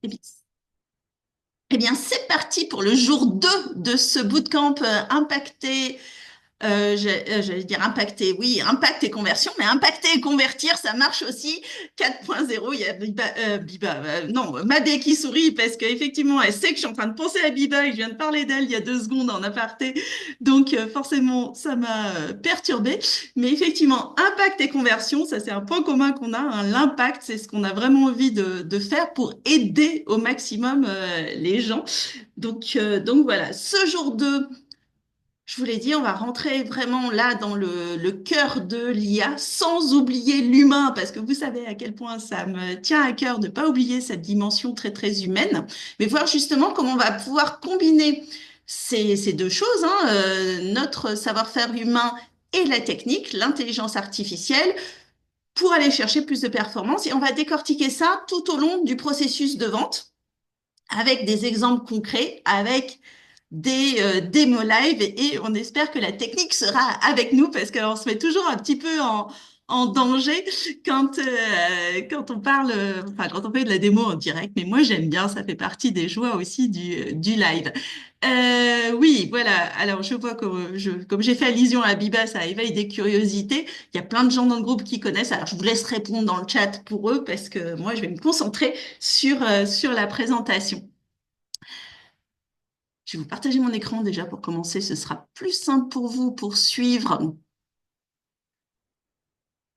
Eh bien, c'est parti pour le jour 2 de ce bootcamp impacté. J'allais dire impacté, oui, impact et conversion, mais impacter et convertir, ça marche aussi. 4.0, il y a non, Madé qui sourit parce qu'effectivement, elle sait que je suis en train de penser à Biba et que je viens de parler d'elle il y a 2 secondes en aparté. Donc, forcément, ça m'a perturbée. Mais effectivement, impact et conversion, ça, c'est un point commun qu'on a, hein. L'impact, c'est ce qu'on a vraiment envie de faire pour aider au maximum les gens. Donc voilà, ce jour 2. Je vous l'ai dit, on va rentrer vraiment là dans le cœur de l'IA, sans oublier l'humain, parce que vous savez à quel point ça me tient à cœur de ne pas oublier cette dimension très très humaine, mais voir justement comment on va pouvoir combiner ces deux choses, hein, notre savoir-faire humain et la technique, l'intelligence artificielle, pour aller chercher plus de performance. Et on va décortiquer ça tout au long du processus de vente avec des exemples concrets, avec des démos live et on espère que la technique sera avec nous parce qu'on se met toujours un petit peu en danger quand on parle, enfin, quand on fait de la démo en direct. Mais moi, j'aime bien, ça fait partie des joies aussi du live. Oui, voilà. Alors, je vois que comme j'ai fait allusion à Biba, ça éveille des curiosités. Il y a plein de gens dans le groupe qui connaissent. Alors, je vous laisse répondre dans le chat pour eux parce que moi, je vais me concentrer sur la présentation. Je vais vous partager mon écran déjà pour commencer. Ce sera plus simple pour vous pour suivre.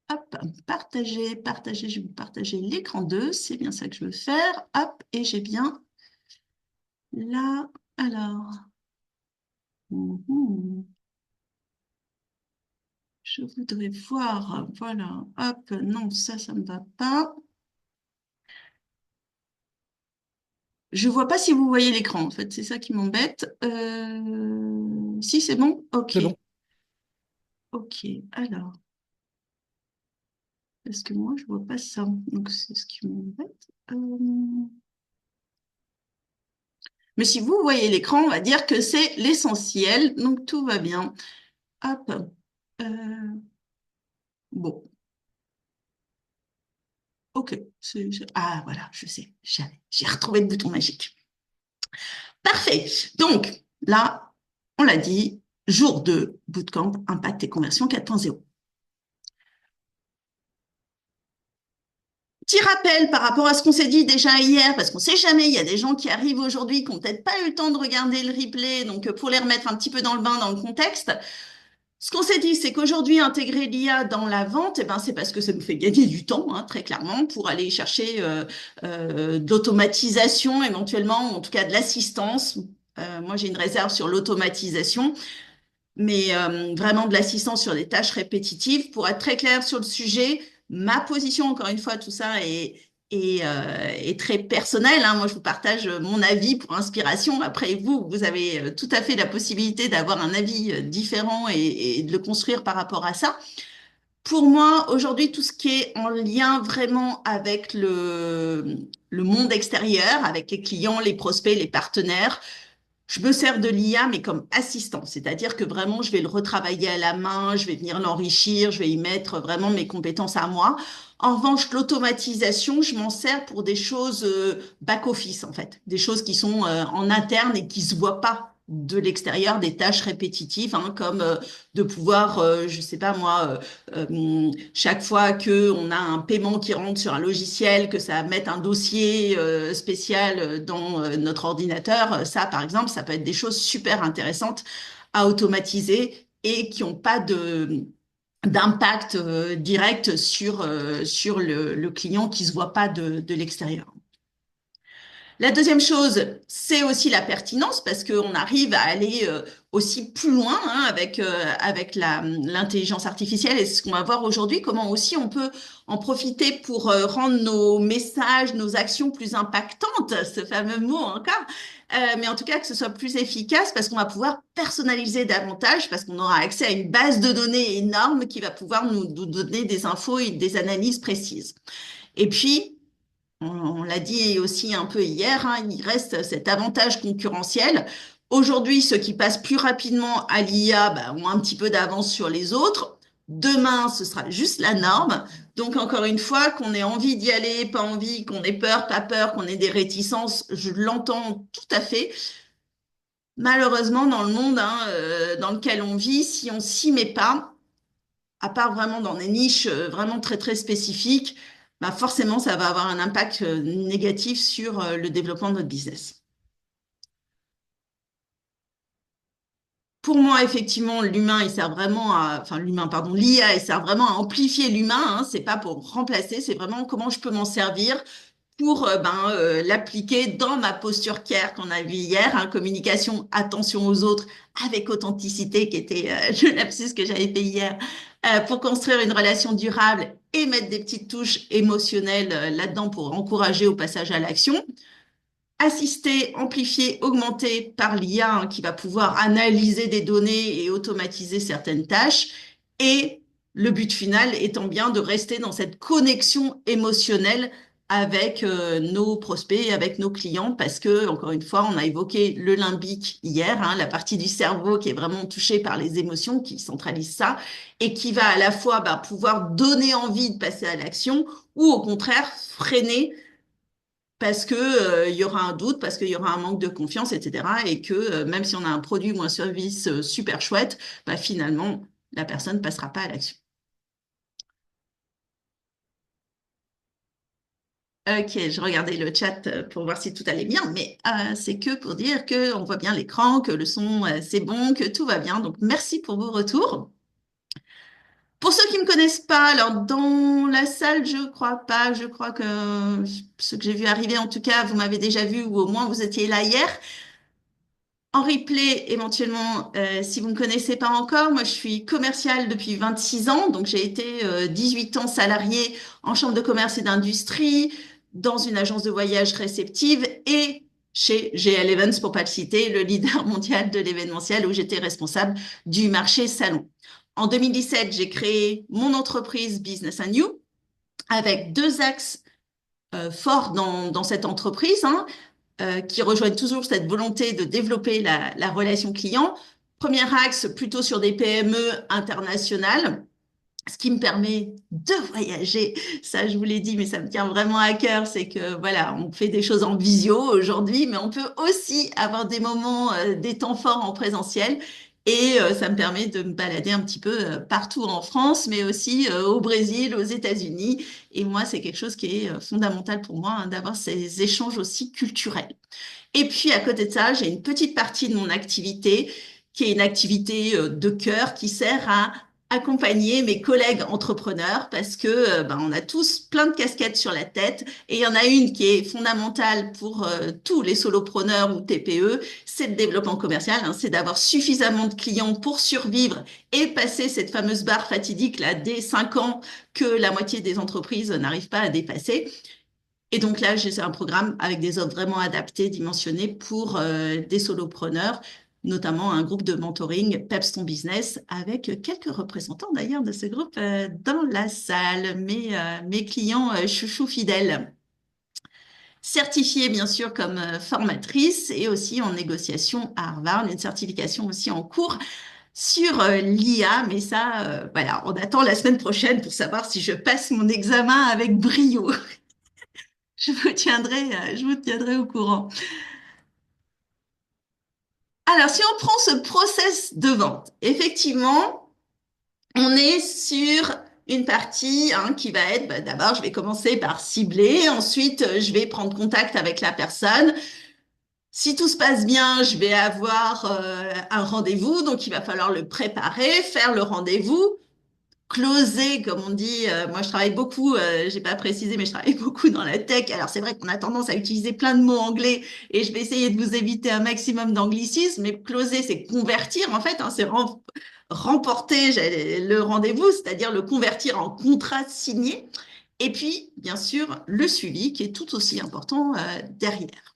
Hop, partager, partager. Je vais vous partager l'écran 2. C'est bien ça que je veux faire. Hop, et j'ai bien là. Alors, mhm, je voudrais voir. Voilà. Hop, non, ça ne va pas. Je vois pas si vous voyez l'écran, en fait. C'est ça qui m'embête. Si, c'est bon? Ok. C'est bon. Ok. Alors, parce que moi, je vois pas ça. Donc, c'est ce qui m'embête. Mais si vous voyez l'écran, on va dire que c'est l'essentiel, donc tout va bien. Hop. Euh, bon, ok. Ah, voilà, je sais, j'ai retrouvé le bouton magique. Parfait. Donc, là, on l'a dit, jour 2, bootcamp, impact et conversion 4.0. Petit rappel par rapport à ce qu'on s'est dit déjà hier, parce qu'on ne sait jamais, il y a des gens qui arrivent aujourd'hui qui n'ont peut-être pas eu le temps de regarder le replay, donc pour les remettre un petit peu dans le bain, dans le contexte. Ce qu'on s'est dit, c'est qu'aujourd'hui, intégrer l'IA dans la vente, eh ben, c'est parce que ça nous fait gagner du temps, hein, très clairement, pour aller chercher de l'automatisation, éventuellement, ou en tout cas de l'assistance. Moi, j'ai une réserve sur l'automatisation, mais vraiment de l'assistance sur des tâches répétitives. Pour être très clair sur le sujet, ma position, encore une fois, tout ça est très personnel, hein. Moi, je vous partage mon avis pour inspiration. Après, vous avez tout à fait la possibilité d'avoir un avis différent et de le construire par rapport à ça. Pour moi, aujourd'hui, tout ce qui est en lien vraiment avec le monde extérieur, avec les clients, les prospects, les partenaires, je me sers de l'IA, mais comme assistant, c'est-à-dire que vraiment, je vais le retravailler à la main, je vais venir l'enrichir, je vais y mettre vraiment mes compétences à moi. En revanche, l'automatisation, je m'en sers pour des choses back-office, en fait, des choses qui sont en interne et qui se voient pas de l'extérieur, des tâches répétitives, hein, comme de pouvoir, je sais pas moi, chaque fois que on a un paiement qui rentre sur un logiciel, que ça mette un dossier spécial dans notre ordinateur, ça, par exemple, ça peut être des choses super intéressantes à automatiser et qui n'ont pas d'impact direct sur le client qui se voit pas de l'extérieur. La deuxième chose, c'est aussi la pertinence parce qu'on arrive à aller aussi plus loin, hein, avec l'intelligence artificielle et ce qu'on va voir aujourd'hui, comment aussi on peut en profiter pour rendre nos messages, nos actions plus impactantes, ce fameux mot encore, mais en tout cas que ce soit plus efficace parce qu'on va pouvoir personnaliser davantage parce qu'on aura accès à une base de données énorme qui va pouvoir nous donner des infos et des analyses précises. Et puis, on l'a dit aussi un peu hier, hein, il reste cet avantage concurrentiel. Aujourd'hui, ceux qui passent plus rapidement à l'IA bah, ont un petit peu d'avance sur les autres. Demain, ce sera juste la norme. Donc, encore une fois, qu'on ait envie d'y aller, pas envie, qu'on ait peur, pas peur, qu'on ait des réticences, je l'entends tout à fait. Malheureusement, dans le monde dans lequel on vit, si on s'y met pas, à part vraiment dans des niches vraiment très très spécifiques, bah forcément, ça va avoir un impact négatif sur le développement de notre business. Pour moi, effectivement, l'humain, il sert vraiment à, enfin l'humain, pardon, l'IA, il sert vraiment à amplifier l'humain. C'est pas pour remplacer, c'est vraiment comment je peux m'en servir pour l'appliquer dans ma posture care qu'on a vu hier, communication, attention aux autres avec authenticité, qui était le lapsus que j'avais fait hier, pour construire une relation durable et mettre des petites touches émotionnelles là-dedans pour encourager au passage à l'action. Assisté, amplifié, augmenté par l'IA qui va pouvoir analyser des données et automatiser certaines tâches. Et le but final étant bien de rester dans cette connexion émotionnelle avec nos prospects, avec nos clients, parce que, encore une fois, on a évoqué le limbique hier, la partie du cerveau qui est vraiment touchée par les émotions, qui centralise ça, et qui va à la fois pouvoir donner envie de passer à l'action, ou au contraire freiner parce que il y aura un doute, parce qu'il y aura un manque de confiance, etc. Et que même si on a un produit ou un service super chouette, finalement, la personne ne passera pas à l'action. Ok, je regardais le chat pour voir si tout allait bien, mais c'est que pour dire que on voit bien l'écran, que le son c'est bon, que tout va bien. Donc merci pour vos retours. Pour ceux qui ne me connaissent pas, alors dans la salle, je crois pas, je crois que ceux que j'ai vu arriver, en tout cas, vous m'avez déjà vu ou au moins vous étiez là hier. En replay, éventuellement, si vous ne me connaissez pas encore, moi je suis commerciale depuis 26 ans, donc j'ai été 18 ans salariée en chambre de commerce et d'industrie, dans une agence de voyage réceptive et chez GL Events, pour pas le citer, le leader mondial de l'événementiel où j'étais responsable du marché salon. En 2017, j'ai créé mon entreprise Business and You avec deux axes forts dans cette entreprise, qui rejoignent toujours cette volonté de développer la relation client. Premier axe, plutôt sur des PME internationales, ce qui me permet de voyager. Ça, je vous l'ai dit, mais ça me tient vraiment à cœur. C'est que voilà, on fait des choses en visio aujourd'hui, mais on peut aussi avoir des moments, des temps forts en présentiel. Et ça me permet de me balader un petit peu partout en France, mais aussi au Brésil, aux États-Unis. Et moi, c'est quelque chose qui est fondamental pour moi, d'avoir ces échanges aussi culturels. Et puis, à côté de ça, j'ai une petite partie de mon activité qui est une activité de cœur qui sert à accompagner mes collègues entrepreneurs parce que on a tous plein de casquettes sur la tête et il y en a une qui est fondamentale pour tous les solopreneurs ou TPE, c'est le développement commercial, c'est d'avoir suffisamment de clients pour survivre et passer cette fameuse barre fatidique là des 5 ans que la moitié des entreprises n'arrivent pas à dépasser. Et donc là, j'ai un programme avec des offres vraiment adaptées, dimensionnées pour des solopreneurs, notamment un groupe de mentoring Peps ton business, avec quelques représentants d'ailleurs de ce groupe dans la salle, mes clients chouchous fidèles. Certifiée bien sûr comme formatrice et aussi en négociation à Harvard, une certification aussi en cours sur l'IA, mais ça, voilà, on attend la semaine prochaine pour savoir si je passe mon examen avec brio. Je vous tiendrai au courant. Alors, si on prend ce process de vente, effectivement, on est sur une partie qui va être, d'abord, je vais commencer par cibler, ensuite, je vais prendre contact avec la personne. Si tout se passe bien, je vais avoir un rendez-vous, donc il va falloir le préparer, faire le rendez-vous. Closer, comme on dit. Moi, je travaille beaucoup, j'ai pas précisé, mais je travaille beaucoup dans la tech. Alors, c'est vrai qu'on a tendance à utiliser plein de mots anglais et je vais essayer de vous éviter un maximum d'anglicisme. Mais closer, c'est convertir, en fait, c'est remporter le rendez-vous, c'est-à-dire le convertir en contrat signé. Et puis, bien sûr, le suivi qui est tout aussi important derrière.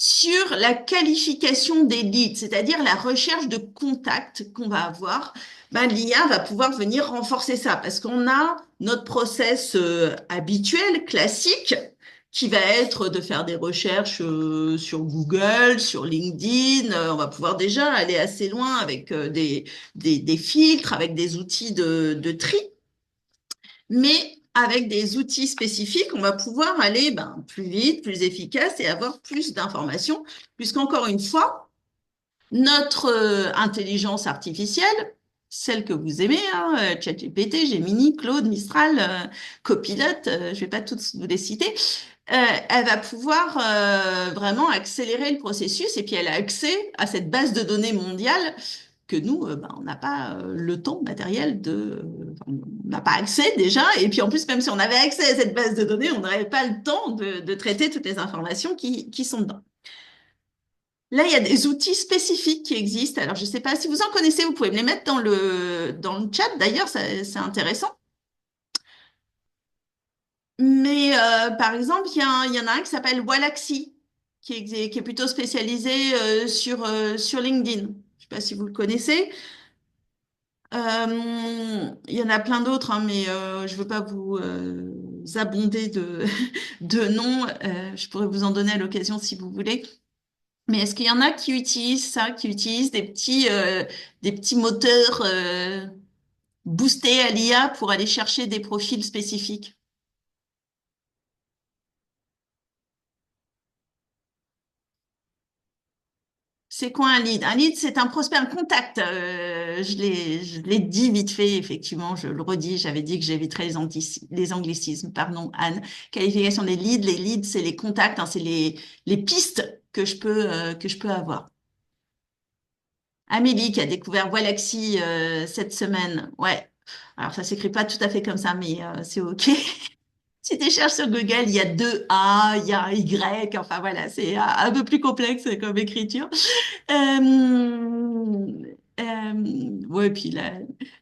Sur la qualification des leads, c'est-à-dire la recherche de contacts qu'on va avoir, l'IA va pouvoir venir renforcer ça parce qu'on a notre process habituel, classique, qui va être de faire des recherches sur Google, sur LinkedIn. On va pouvoir déjà aller assez loin avec des filtres, avec des outils de tri, mais avec des outils spécifiques, on va pouvoir aller plus vite, plus efficace et avoir plus d'informations, puisqu'encore une fois, notre intelligence artificielle, celle que vous aimez, hein, ChatGPT, Gemini, Claude, Mistral, Copilot, je ne vais pas toutes vous les citer, elle va pouvoir vraiment accélérer le processus et puis elle a accès à cette base de données mondiale que nous, on n'a pas le temps matériel on n'a pas accès déjà. Et puis en plus, même si on avait accès à cette base de données, on n'aurait pas le temps de traiter toutes les informations qui sont dedans. Là, il y a des outils spécifiques qui existent. Alors, je ne sais pas si vous en connaissez, vous pouvez me les mettre dans le chat. D'ailleurs, c'est intéressant. Mais par exemple, il y en a un qui s'appelle Walaxy, qui est plutôt spécialisé sur LinkedIn. Je ne sais pas si vous le connaissez. Il y en a plein d'autres, hein, mais je ne veux pas vous abonder de noms. Je pourrais vous en donner à l'occasion si vous voulez. Mais est-ce qu'il y en a qui utilisent ça, qui utilisent des petits moteurs boostés à l'IA pour aller chercher des profils spécifiques? C'est quoi un lead? Un lead, c'est un prospect, un contact. Je l'ai dit vite fait, effectivement, je le redis, j'avais dit que j'éviterais les anglicismes. Pardon, Anne. Qualification des leads. Les leads, c'est les contacts, hein, c'est les pistes que je peux avoir. Amélie qui a découvert Walaxy cette semaine. Ouais. Alors, ça s'écrit pas tout à fait comme ça, mais c'est OK. Si tu cherches sur Google, il y a deux A, il y a un Y, enfin voilà, c'est un peu plus complexe comme écriture. Ouais, puis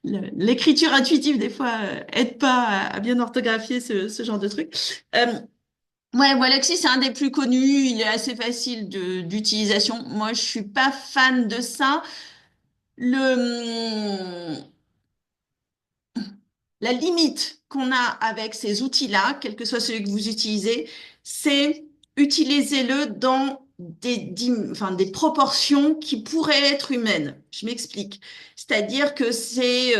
l'écriture intuitive, des fois, aide pas à bien orthographier ce genre de truc. Ouais, Walaxy, c'est un des plus connus, il est assez facile d'utilisation. Moi, je suis pas fan de ça. Le, la limite qu'on a avec ces outils-là, quel que soit celui que vous utilisez, c'est utilisez-le dans enfin, des proportions qui pourraient être humaines. Je m'explique. C'est-à-dire que ces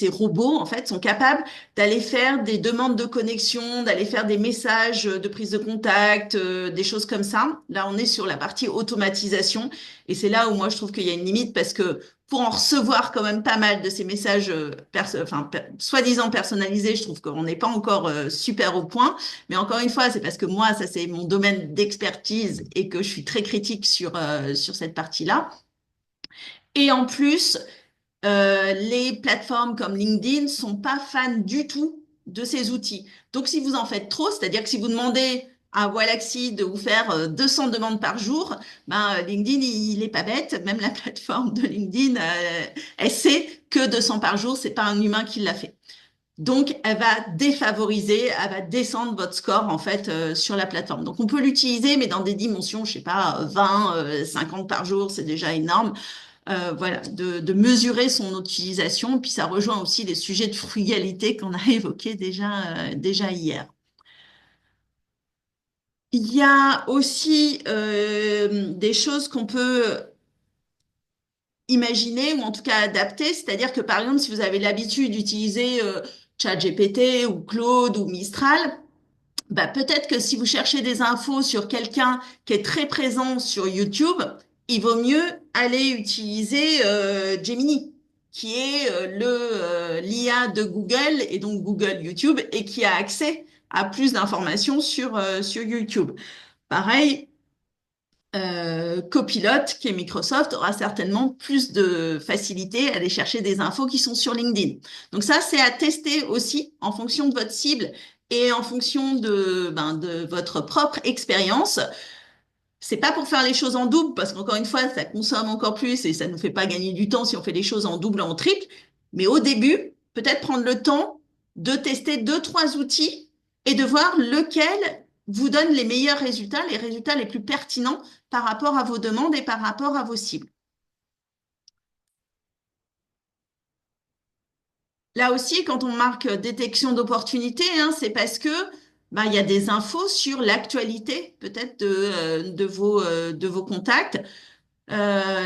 robots, en fait, sont capables d'aller faire des demandes de connexion, d'aller faire des messages de prise de contact, des choses comme ça. Là, on est sur la partie automatisation. Et c'est là où moi, je trouve qu'il y a une limite parce que pour en recevoir quand même pas mal de ces messages soi-disant personnalisés, je trouve qu'on n'est pas encore super au point. Mais encore une fois, c'est parce que moi, ça c'est mon domaine d'expertise et que je suis très critique sur cette partie-là. Et en plus, les plateformes comme LinkedIn sont pas fans du tout de ces outils. Donc, si vous en faites trop, c'est-à-dire que si vous demandez à Walaxy de vous faire 200 demandes par jour, LinkedIn, il est pas bête. Même la plateforme de LinkedIn, elle sait que 200 par jour, c'est pas un humain qui l'a fait. Donc, elle va défavoriser, elle va descendre votre score en fait sur la plateforme. Donc, on peut l'utiliser, mais dans des dimensions, je sais pas, 20, 50 par jour, c'est déjà énorme. Voilà, de mesurer son utilisation. Puis ça rejoint aussi les sujets de frugalité qu'on a évoqués déjà hier. Il y a aussi des choses qu'on peut imaginer ou en tout cas adapter, c'est-à-dire que par exemple, si vous avez l'habitude d'utiliser ChatGPT ou Claude ou Mistral, peut-être que si vous cherchez des infos sur quelqu'un qui est très présent sur YouTube, il vaut mieux aller utiliser Gemini, qui est l'IA de Google et donc Google YouTube et qui a accès à plus d'informations sur YouTube. Pareil, Copilot, qui est Microsoft, aura certainement plus de facilité à aller chercher des infos qui sont sur LinkedIn. Donc ça, c'est à tester aussi en fonction de votre cible et en fonction de votre propre expérience. C'est pas pour faire les choses en double, parce qu'encore une fois, ça consomme encore plus et ça nous fait pas gagner du temps si on fait les choses en double, en triple. Mais au début, peut-être prendre le temps de tester deux, trois outils et de voir lequel vous donne les meilleurs résultats, les résultats les plus pertinents par rapport à vos demandes et par rapport à vos cibles. Là aussi, quand on marque détection d'opportunité, hein, c'est parce que bah, il y a des infos sur l'actualité peut-être de vos contacts.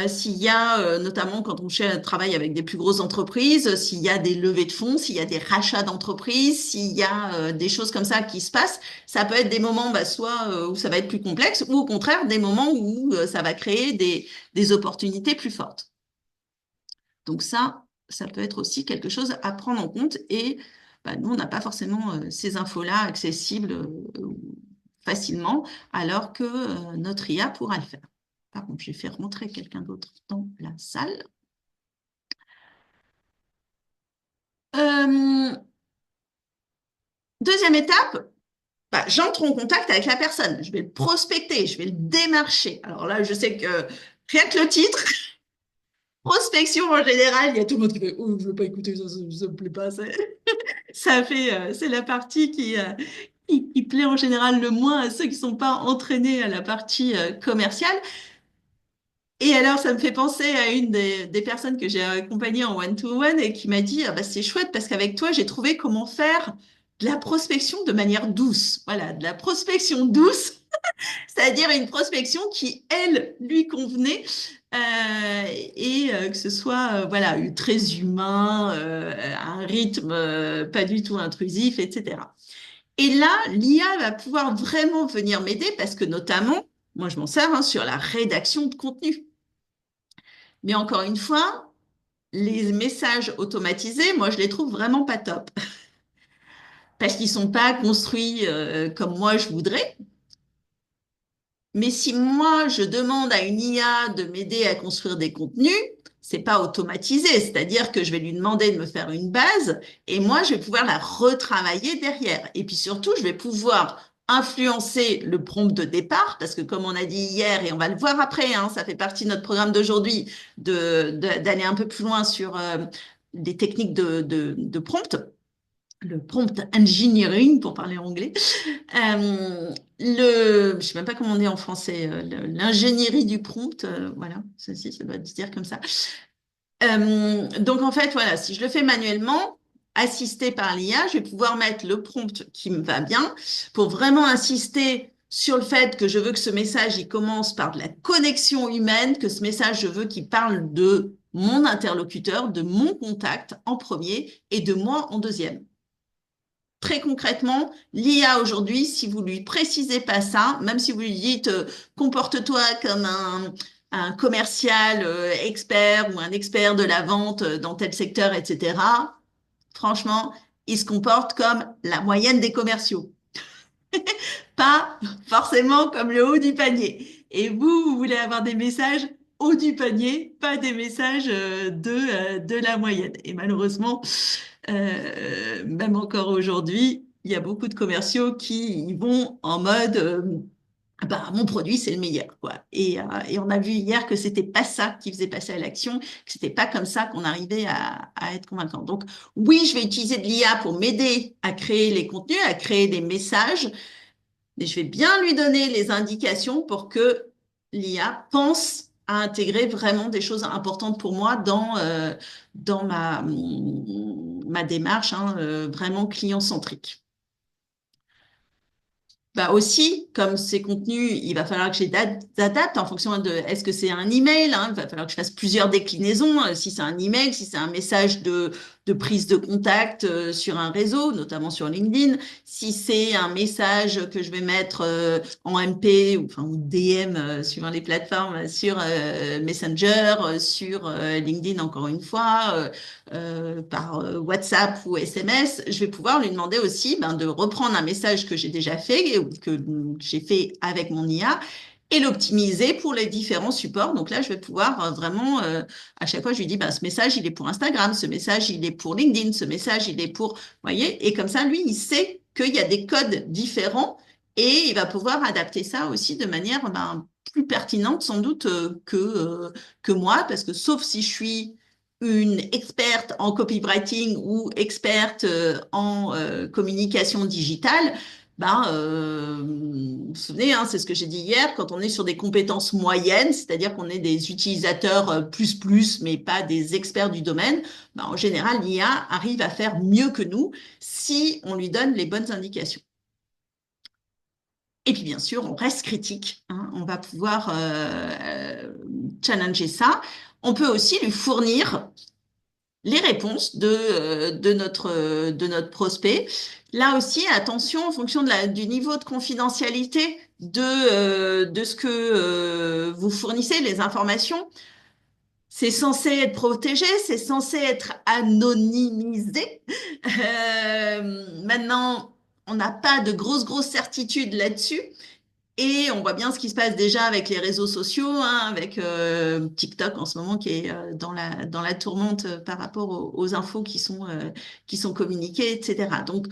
S'il y a, notamment quand on travaille avec des plus grosses entreprises, s'il y a des levées de fonds, s'il y a des rachats d'entreprises, s'il y a des choses comme ça qui se passent, ça peut être des moments bah, soit où ça va être plus complexe, ou au contraire des moments où ça va créer des opportunités plus fortes. Donc ça peut être aussi quelque chose à prendre en compte et bah, nous, on n'a pas forcément ces infos-là accessibles facilement, alors que notre IA pourra le faire. Par contre, j'ai fait rentrer quelqu'un d'autre dans la salle. Euh, Deuxième étape, bah, j'entre en contact avec la personne. Je vais le prospecter, je vais le démarcher. Alors là, je sais que rien que le titre, prospection en général, il y a tout le monde qui fait « Oh, je ne veux pas écouter ça, ça me plaît pas. » Ça fait, c'est la partie qui plaît en général le moins à ceux qui ne sont pas entraînés à la partie commerciale. Et alors, ça me fait penser à une des personnes que j'ai accompagnées en one-to-one et qui m'a dit, ah bah, c'est chouette parce qu'avec toi, j'ai trouvé comment faire de la prospection de manière douce. Voilà, de la prospection douce, c'est-à-dire une prospection qui, elle, lui convenait que ce soit voilà, très humain, un rythme pas du tout intrusif, etc. Et là, l'IA va pouvoir vraiment venir m'aider parce que notamment, moi, je m'en sers hein, sur la rédaction de contenu. Mais encore une fois, les messages automatisés, moi, je les trouve vraiment pas top. Parce qu'ils sont pas construits comme moi je voudrais. Mais si moi, je demande à une IA de m'aider à construire des contenus, c'est pas automatisé. C'est-à-dire que je vais lui demander de me faire une base et moi, je vais pouvoir la retravailler derrière. Et puis surtout, je vais pouvoir influencer le prompt de départ parce que comme on a dit hier et on va le voir après, hein, ça fait partie de notre programme d'aujourd'hui d'aller un peu plus loin sur des techniques de prompt, le prompt engineering pour parler anglais. Je sais même pas comment on dit en français, l'ingénierie du prompt, voilà, ceci, ça doit se dire comme ça. Donc en fait, voilà, si je le fais manuellement, assisté par l'IA, je vais pouvoir mettre le prompt qui me va bien pour vraiment insister sur le fait que je veux que ce message, il commence par de la connexion humaine, que ce message, je veux qu'il parle de mon interlocuteur, de mon contact en premier et de moi en deuxième. Très concrètement, l'IA aujourd'hui, si vous lui précisez pas ça, même si vous lui dites comporte-toi comme un commercial expert ou un expert de la vente dans tel secteur, etc., franchement, il se comporte comme la moyenne des commerciaux, pas forcément comme le haut du panier. Et vous voulez avoir des messages haut du panier, pas des messages de la moyenne. Et malheureusement, même encore aujourd'hui, il y a beaucoup de commerciaux qui y vont en mode bah, mon produit, c'est le meilleur, quoi. Et on a vu hier que c'était pas ça qui faisait passer à l'action, que c'était pas comme ça qu'on arrivait à être convaincant. Donc, oui, je vais utiliser de l'IA pour m'aider à créer les contenus, à créer des messages, mais je vais bien lui donner les indications pour que l'IA pense à intégrer vraiment des choses importantes pour moi dans ma démarche hein, vraiment client-centrique. Bah aussi, comme ces contenus, il va falloir que j'adapte en fonction de est-ce que c'est un email, hein, il va falloir que je fasse plusieurs déclinaisons, si c'est un email, si c'est un message de prise de contact sur un réseau, notamment sur LinkedIn, si c'est un message que je vais mettre en MP ou DM suivant les plateformes sur Messenger, sur LinkedIn encore une fois, par WhatsApp ou SMS, je vais pouvoir lui demander aussi ben, de reprendre un message que j'ai déjà fait ou que j'ai fait avec mon IA et l'optimiser pour les différents supports. Donc là, je vais pouvoir vraiment, à chaque fois, je lui dis, bah, ce message, il est pour Instagram, ce message, il est pour LinkedIn, ce message, il est pour, vous voyez, et comme ça, lui, il sait qu'il y a des codes différents et il va pouvoir adapter ça aussi de manière ben, plus pertinente sans doute que moi, parce que sauf si je suis une experte en copywriting ou experte en communication digitale, ben, vous vous souvenez, hein, c'est ce que j'ai dit hier, quand on est sur des compétences moyennes, c'est-à-dire qu'on est des utilisateurs mais pas des experts du domaine, ben, en général, l'IA arrive à faire mieux que nous si on lui donne les bonnes indications. Et puis, bien sûr, on reste critique, hein. On va pouvoir challenger ça. On peut aussi lui fournir les réponses de notre prospect. Là aussi, attention, en fonction du niveau de confidentialité de ce que vous fournissez, les informations, c'est censé être protégé, c'est censé être anonymisé. Maintenant, on n'a pas de grosses certitudes là-dessus. Et on voit bien ce qui se passe déjà avec les réseaux sociaux, hein, avec TikTok en ce moment qui est dans la tourmente par rapport aux infos qui sont communiquées, etc. Donc,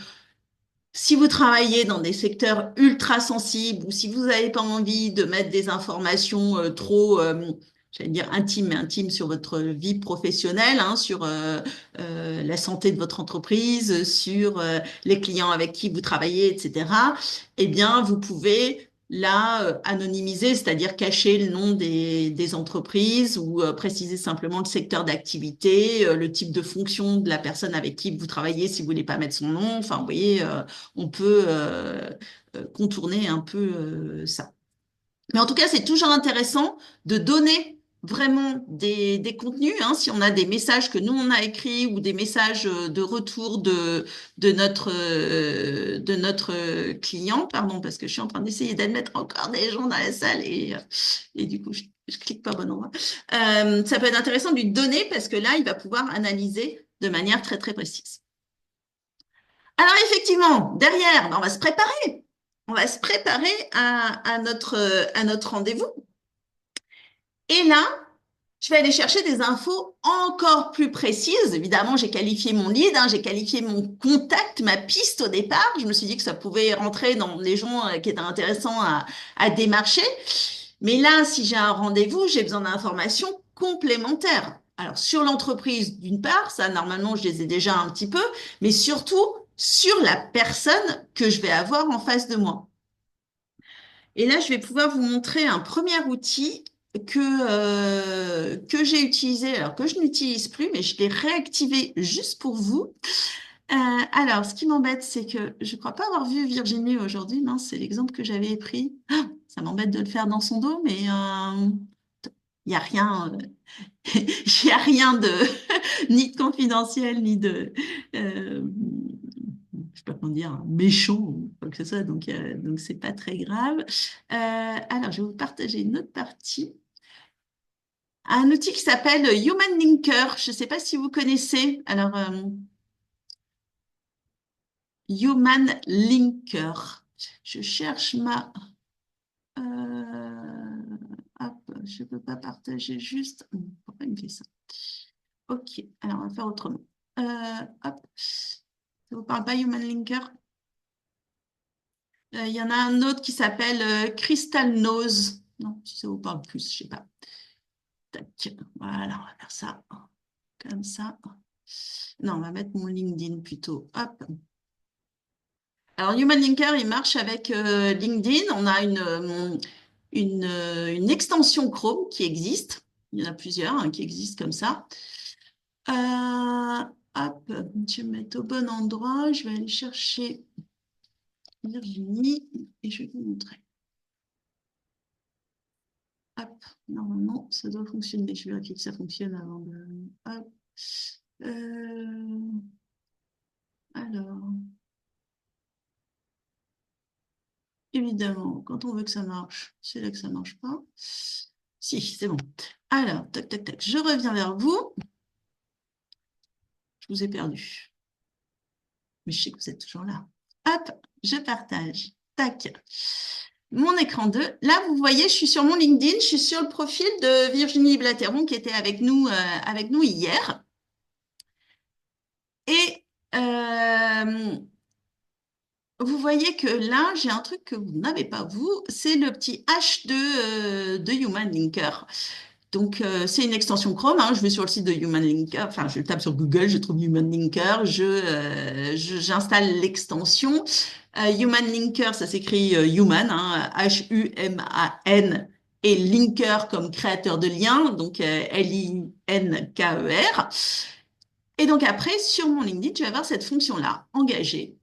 si vous travaillez dans des secteurs ultra sensibles ou si vous n'avez pas envie de mettre des informations trop, j'allais dire intimes sur votre vie professionnelle, hein, sur la santé de votre entreprise, sur les clients avec qui vous travaillez, etc., eh bien, vous pouvez là anonymiser, c'est-à-dire cacher le nom des entreprises ou préciser simplement le secteur d'activité, le type de fonction de la personne avec qui vous travaillez si vous voulez pas mettre son nom. Enfin, vous voyez, on peut contourner un peu ça. Mais en tout cas, c'est toujours intéressant de donner vraiment des contenus, hein, si on a des messages que nous, on a écrits ou des messages de retour de notre client, pardon, parce que je suis en train d'essayer d'admettre encore des gens dans la salle et du coup, je clique pas au bon endroit. Ça peut être intéressant de lui donner parce que là, il va pouvoir analyser de manière très précise. Alors effectivement, derrière, ben, on va se préparer. On va se préparer à notre rendez-vous. Et là, je vais aller chercher des infos encore plus précises. Évidemment, j'ai qualifié mon lead, hein, j'ai qualifié mon contact, ma piste au départ. Je me suis dit que ça pouvait rentrer dans les gens qui étaient intéressants à démarcher. Mais là, si j'ai un rendez-vous, j'ai besoin d'informations complémentaires. Alors, sur l'entreprise, d'une part, ça, normalement, je les ai déjà un petit peu, mais surtout sur la personne que je vais avoir en face de moi. Et là, je vais pouvoir vous montrer un premier outil que j'ai utilisé, alors que je n'utilise plus, mais je l'ai réactivé juste pour vous. Alors, ce qui m'embête, c'est que je ne crois pas avoir vu Virginie aujourd'hui. Mince, c'est l'exemple que j'avais pris. Ah, ça m'embête de le faire dans son dos, mais il n'y a rien, il y a rien de ni de confidentiel, ni de, je sais pas comment dire, méchant ou quoi que ce soit. Donc c'est pas très grave. Alors, je vais vous partager une autre partie. Un outil qui s'appelle Human Linker. Je ne sais pas si vous connaissez. Alors, Human Linker. Je cherche ma... hop, je ne peux pas partager juste... Pourquoi il me fait ça? Ok, alors on va faire autrement. Hop, ça vous parle pas Human Linker? Il y en a un autre qui s'appelle Crystal Nose. Non, si ça vous parle plus, je sais pas. Tac, voilà, on va faire ça. Comme ça. Non, on va mettre mon LinkedIn plutôt. Hop. Alors, Human Linker, il marche avec LinkedIn. On a une extension Chrome qui existe. Il y en a plusieurs hein, qui existent comme ça. Hop, je vais me mettre au bon endroit. Je vais aller chercher Virginie et je vais vous montrer. Hop, normalement, ça doit fonctionner. Je vérifie que ça fonctionne avant de... Hop. Alors, évidemment, quand on veut que ça marche, c'est là que ça ne marche pas. Si, c'est bon. Alors, tac, je reviens vers vous. Je vous ai perdu. Mais je sais que vous êtes toujours là. Hop, je partage. Tac. Mon écran 2. Là, vous voyez, je suis sur mon LinkedIn, je suis sur le profil de Virginie Blateron qui était avec nous hier. Et vous voyez que là, j'ai un truc que vous n'avez pas, vous, c'est le petit H de Human Linker. Donc, c'est une extension Chrome. Hein. Je vais sur le site de Human Linker, enfin, je tape sur Google, je trouve Human Linker, j'installe l'extension. Human Linker, ça s'écrit Human, hein, H-U-M-A-N, et Linker comme créateur de liens, donc L-I-N-K-E-R. Et donc après, sur mon LinkedIn, je vais avoir cette fonction-là, engagée,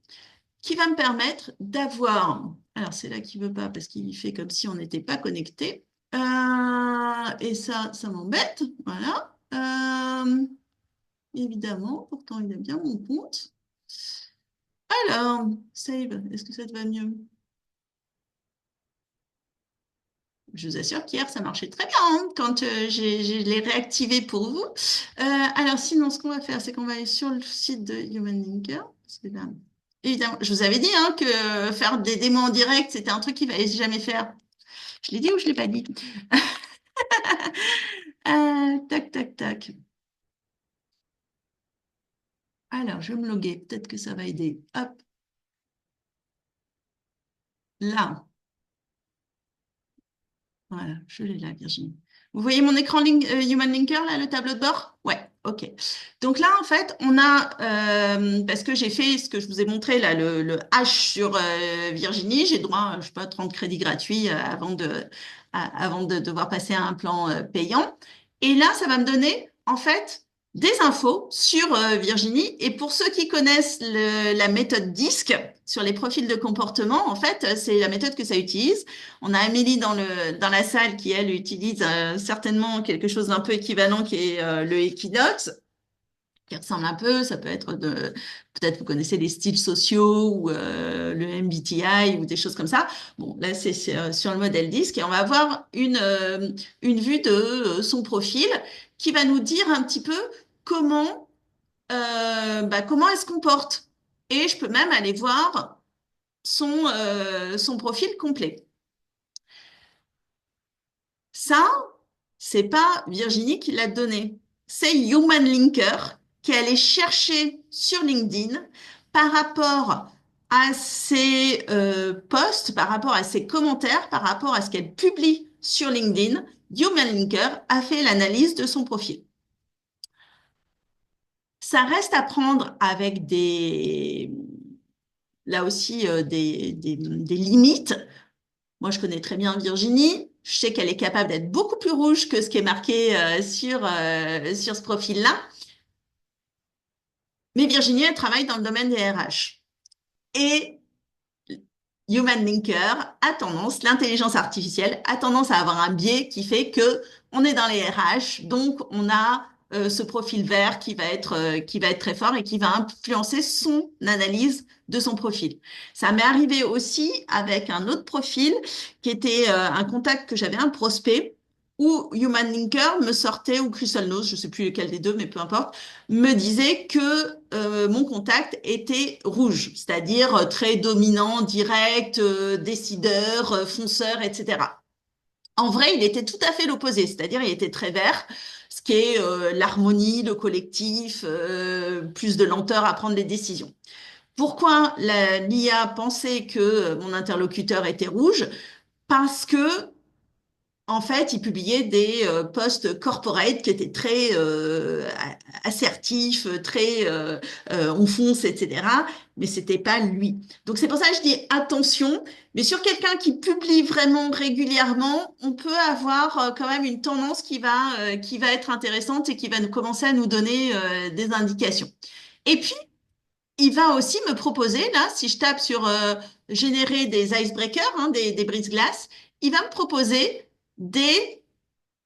qui va me permettre d'avoir, Alors, c'est là qu'il veut pas parce qu'il fait comme si on n'était pas connecté. Et ça m'embête. Voilà. Évidemment, pourtant, il a bien mon compte. Alors, save, est-ce que ça te va mieux? Je vous assure qu'hier, ça marchait très bien hein, quand je l'ai réactivé pour vous. Alors, sinon, ce qu'on va faire, c'est qu'on va aller sur le site de Human Linker. Parce que là, évidemment, je vous avais dit hein, que faire des démos en direct, c'était un truc qu'il ne fallait jamais faire. Je l'ai dit ou je ne l'ai pas dit? Tac, tac, tac. Alors, je vais me loguer. Peut-être que ça va aider. Hop, là. Voilà, je l'ai là, Virginie. Vous voyez mon écran Human Linker, là, le tableau de bord? Ouais, ok. Donc là, en fait, on a, parce que j'ai fait ce que je vous ai montré, là, le H sur Virginie, j'ai droit, je sais pas, 30 crédits gratuits avant de devoir passer à un plan payant. Et là, ça va me donner, en fait, des infos sur Virginie. Et pour ceux qui connaissent la méthode DISC sur les profils de comportement, en fait, c'est la méthode que ça utilise. On a Amélie dans la salle qui, elle, utilise certainement quelque chose d'un peu équivalent qui est le Equinox, qui ressemble un peu. Ça peut être peut-être vous connaissez les styles sociaux ou le MBTI ou des choses comme ça. Bon, là, c'est sur le modèle disque et on va avoir une vue de son profil qui va nous dire un petit peu comment, comment elle se comporte. Et je peux même aller voir son profil complet. Ça, c'est pas Virginie qui l'a donné. C'est Human Linker qui est allé chercher sur LinkedIn par rapport à ses posts, par rapport à ses commentaires, par rapport à ce qu'elle publie sur LinkedIn. Human Linker a fait l'analyse de son profil. Ça reste à prendre avec là aussi, des limites. Moi, je connais très bien Virginie. Je sais qu'elle est capable d'être beaucoup plus rouge que ce qui est marqué sur ce profil-là. Mais Virginie, elle travaille dans le domaine des RH. Et Human Linker a tendance, l'intelligence artificielle a tendance à avoir un biais qui fait que on est dans les RH, donc on a ce profil vert qui va être très fort et qui va influencer son analyse de son profil. Ça m'est arrivé aussi avec un autre profil qui était un contact que j'avais, un prospect, où Human Linker me sortait, ou Crystal Nose, je ne sais plus lequel des deux, mais peu importe, me disait que mon contact était rouge, c'est-à-dire très dominant, direct, décideur, fonceur, etc. En vrai, il était tout à fait l'opposé, c'est-à-dire il était très vert, ce qui est l'harmonie, le collectif, plus de lenteur à prendre les décisions. Pourquoi l'IA pensait que mon interlocuteur était rouge? Parce que en fait, il publiait des posts corporate qui étaient très assertifs, très on fonce, etc. Mais c'était pas lui. Donc c'est pour ça que je dis attention. Mais sur quelqu'un qui publie vraiment régulièrement, on peut avoir quand même une tendance qui va être intéressante et qui va nous commencer à nous donner des indications. Et puis, il va aussi me proposer, là, si je tape sur générer des icebreakers, hein, des brises-glaces, il va me proposer des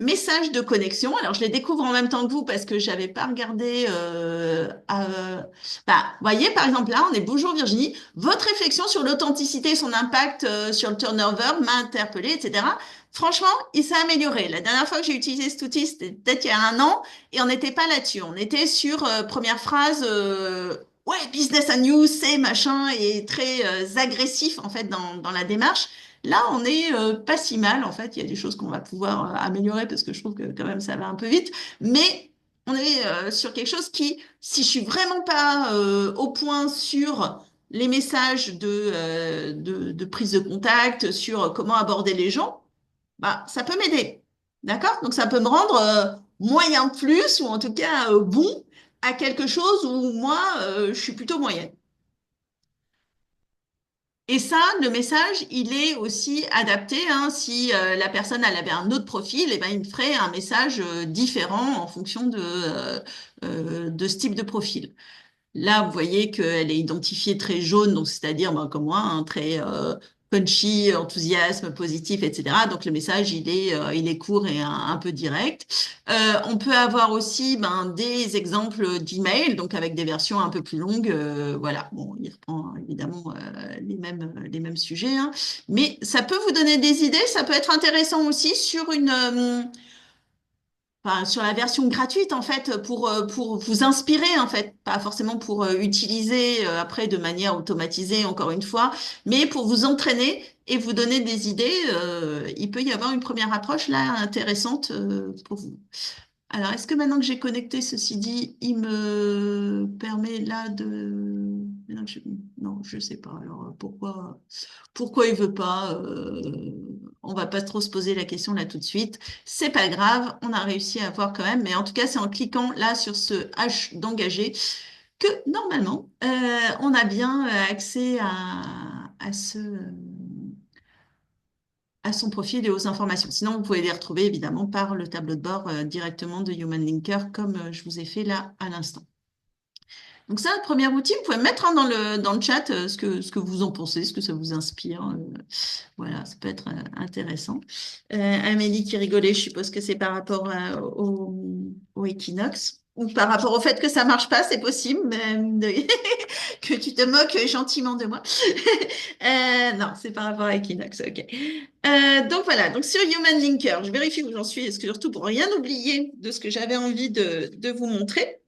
messages de connexion. Alors, je les découvre en même temps que vous parce que j'avais pas regardé. Voyez, par exemple, là, on est bonjour Virginie. Votre réflexion sur l'authenticité et son impact sur le turnover m'a interpellé, etc. Franchement, il s'est amélioré. La dernière fois que j'ai utilisé cet outil, c'était peut-être il y a un an, et on n'était pas là-dessus. On était sur première phrase. Ouais, business and news, c'est machin, et très agressif en fait dans la démarche. Là, on est pas si mal. En fait, il y a des choses qu'on va pouvoir améliorer parce que je trouve que quand même ça va un peu vite. Mais on est sur quelque chose qui, si je suis vraiment pas au point sur les messages de prise de contact, sur comment aborder les gens, bah, ça peut m'aider. D'accord? Donc, ça peut me rendre moyen plus, ou en tout cas bon à quelque chose où moi, je suis plutôt moyenne. Et ça, le message, il est aussi adapté. Hein, si la personne elle avait un autre profil, eh ben, il me ferait un message différent en fonction de ce type de profil. Là, vous voyez qu'elle est identifiée très jaune, donc c'est-à-dire ben, comme moi, hein, très punchy, enthousiasme, positif, etc. Donc le message, il est court et un peu direct. On peut avoir aussi des exemples d'emails, donc avec des versions un peu plus longues. Voilà, bon, il reprend évidemment les mêmes sujets, hein. Mais ça peut vous donner des idées. Ça peut être intéressant aussi sur enfin, sur la version gratuite, en fait, pour vous inspirer, en fait, pas forcément pour utiliser après de manière automatisée, encore une fois, mais pour vous entraîner et vous donner des idées. Il peut y avoir une première approche là intéressante pour vous. Alors, est-ce que maintenant que j'ai connecté, ceci dit, il me permet là de... Non, non, je sais pas. Alors, pourquoi il veut pas? On va pas trop se poser la question là tout de suite. C'est pas grave, on a réussi à voir quand même. Mais en tout cas, c'est en cliquant là sur ce H d'engager que normalement, on a bien accès à son profil et aux informations. Sinon, vous pouvez les retrouver évidemment par le tableau de bord directement de Human Linker, comme je vous ai fait là à l'instant. Donc ça, le premier outil, vous pouvez mettre hein, dans le chat ce que vous en pensez, ce que ça vous inspire. Voilà, ça peut être intéressant. Amélie qui rigolait, je suppose que c'est par rapport au équinoxe. Ou par rapport au fait que ça marche pas, c'est possible, mais, que tu te moques gentiment de moi. Non, c'est par rapport à Equinox, ok. Donc voilà, donc sur Human Linker, je vérifie où j'en suis, est-ce que surtout pour rien oublier de ce que j'avais envie de vous montrer.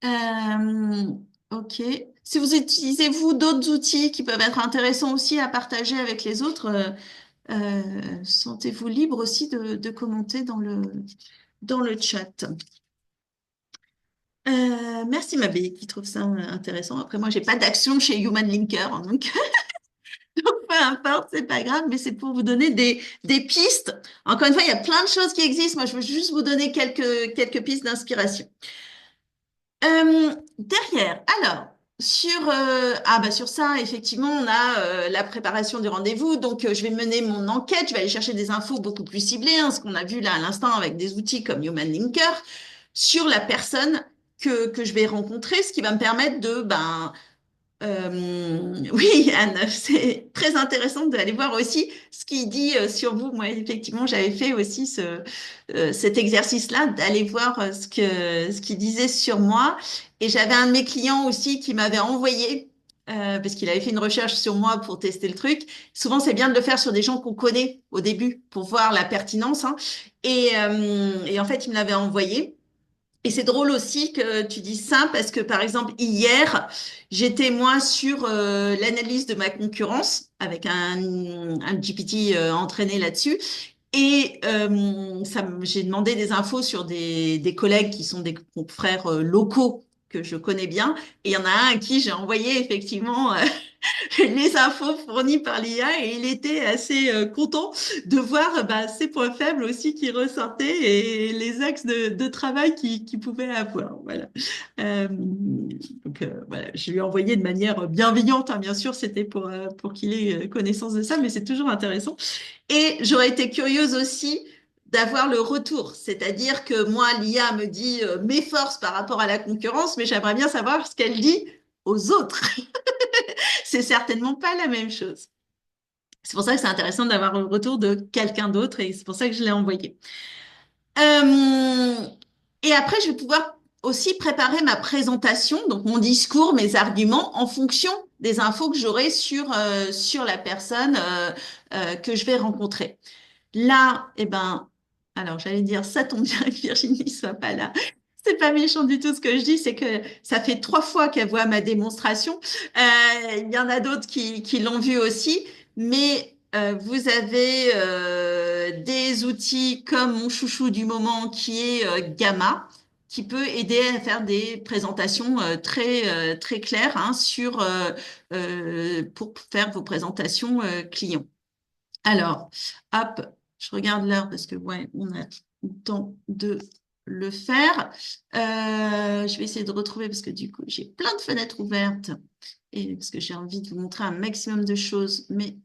Euh, ok. Si vous utilisez, vous, d'autres outils qui peuvent être intéressants aussi à partager avec les autres, sentez-vous libre aussi de commenter dans le chat. Merci Mabé qui trouve ça intéressant. Après, moi, j'ai pas d'action chez Human Linker, hein, donc peu importe, c'est pas grave, mais c'est pour vous donner des pistes. Encore une fois, il y a plein de choses qui existent. Moi, je veux juste vous donner quelques pistes d'inspiration. Derrière, alors, sur ça, effectivement, on a la préparation du rendez-vous. Donc, je vais mener mon enquête, je vais aller chercher des infos beaucoup plus ciblées, hein, ce qu'on a vu là à l'instant avec des outils comme Human Linker, sur la personne que je vais rencontrer, ce qui va me permettre oui, Anne, c'est très intéressant d'aller voir aussi ce qu'il dit sur vous. Moi, effectivement, j'avais fait aussi cet exercice-là, d'aller voir ce qu'il disait sur moi. Et j'avais un de mes clients aussi qui m'avait envoyé, parce qu'il avait fait une recherche sur moi pour tester le truc. Souvent, c'est bien de le faire sur des gens qu'on connaît au début pour voir la pertinence, hein. Et en fait, il me l'avait envoyé. Et c'est drôle aussi que tu dises ça parce que, par exemple, hier, j'étais moi sur l'analyse de ma concurrence avec un GPT entraîné là-dessus. Et j'ai demandé des infos sur des collègues qui sont des confrères locaux que je connais bien. Et il y en a un à qui j'ai envoyé effectivement les infos fournies par l'IA et il était assez content de voir ses points faibles aussi qui ressortaient et les axes de travail qu'il pouvait avoir. Voilà. Voilà, je lui ai envoyé de manière bienveillante, hein, bien sûr, c'était pour qu'il ait connaissance de ça, mais c'est toujours intéressant. Et j'aurais été curieuse aussi d'avoir le retour, c'est-à-dire que moi, l'IA me dit mes forces par rapport à la concurrence, mais j'aimerais bien savoir ce qu'elle dit aux autres. C'est certainement pas la même chose. C'est pour ça que c'est intéressant d'avoir le retour de quelqu'un d'autre et c'est pour ça que je l'ai envoyé. Euh, et après, je vais pouvoir aussi préparer ma présentation, donc mon discours, mes arguments, en fonction des infos que j'aurai sur la personne que je vais rencontrer. Là, eh ben, alors j'allais dire, ça tombe bien que Virginie soit pas là. C'est pas méchant du tout ce que je dis, c'est que ça fait 3 fois qu'elle voit ma démonstration. Il y en a d'autres qui l'ont vu aussi, mais vous avez des outils comme mon chouchou du moment qui est Gamma, qui peut aider à faire des présentations très claires hein, pour faire vos présentations clients. Alors, hop, je regarde l'heure parce que ouais, on a le temps de le faire. Je vais essayer de retrouver parce que du coup, j'ai plein de fenêtres ouvertes et parce que j'ai envie de vous montrer un maximum de choses, mais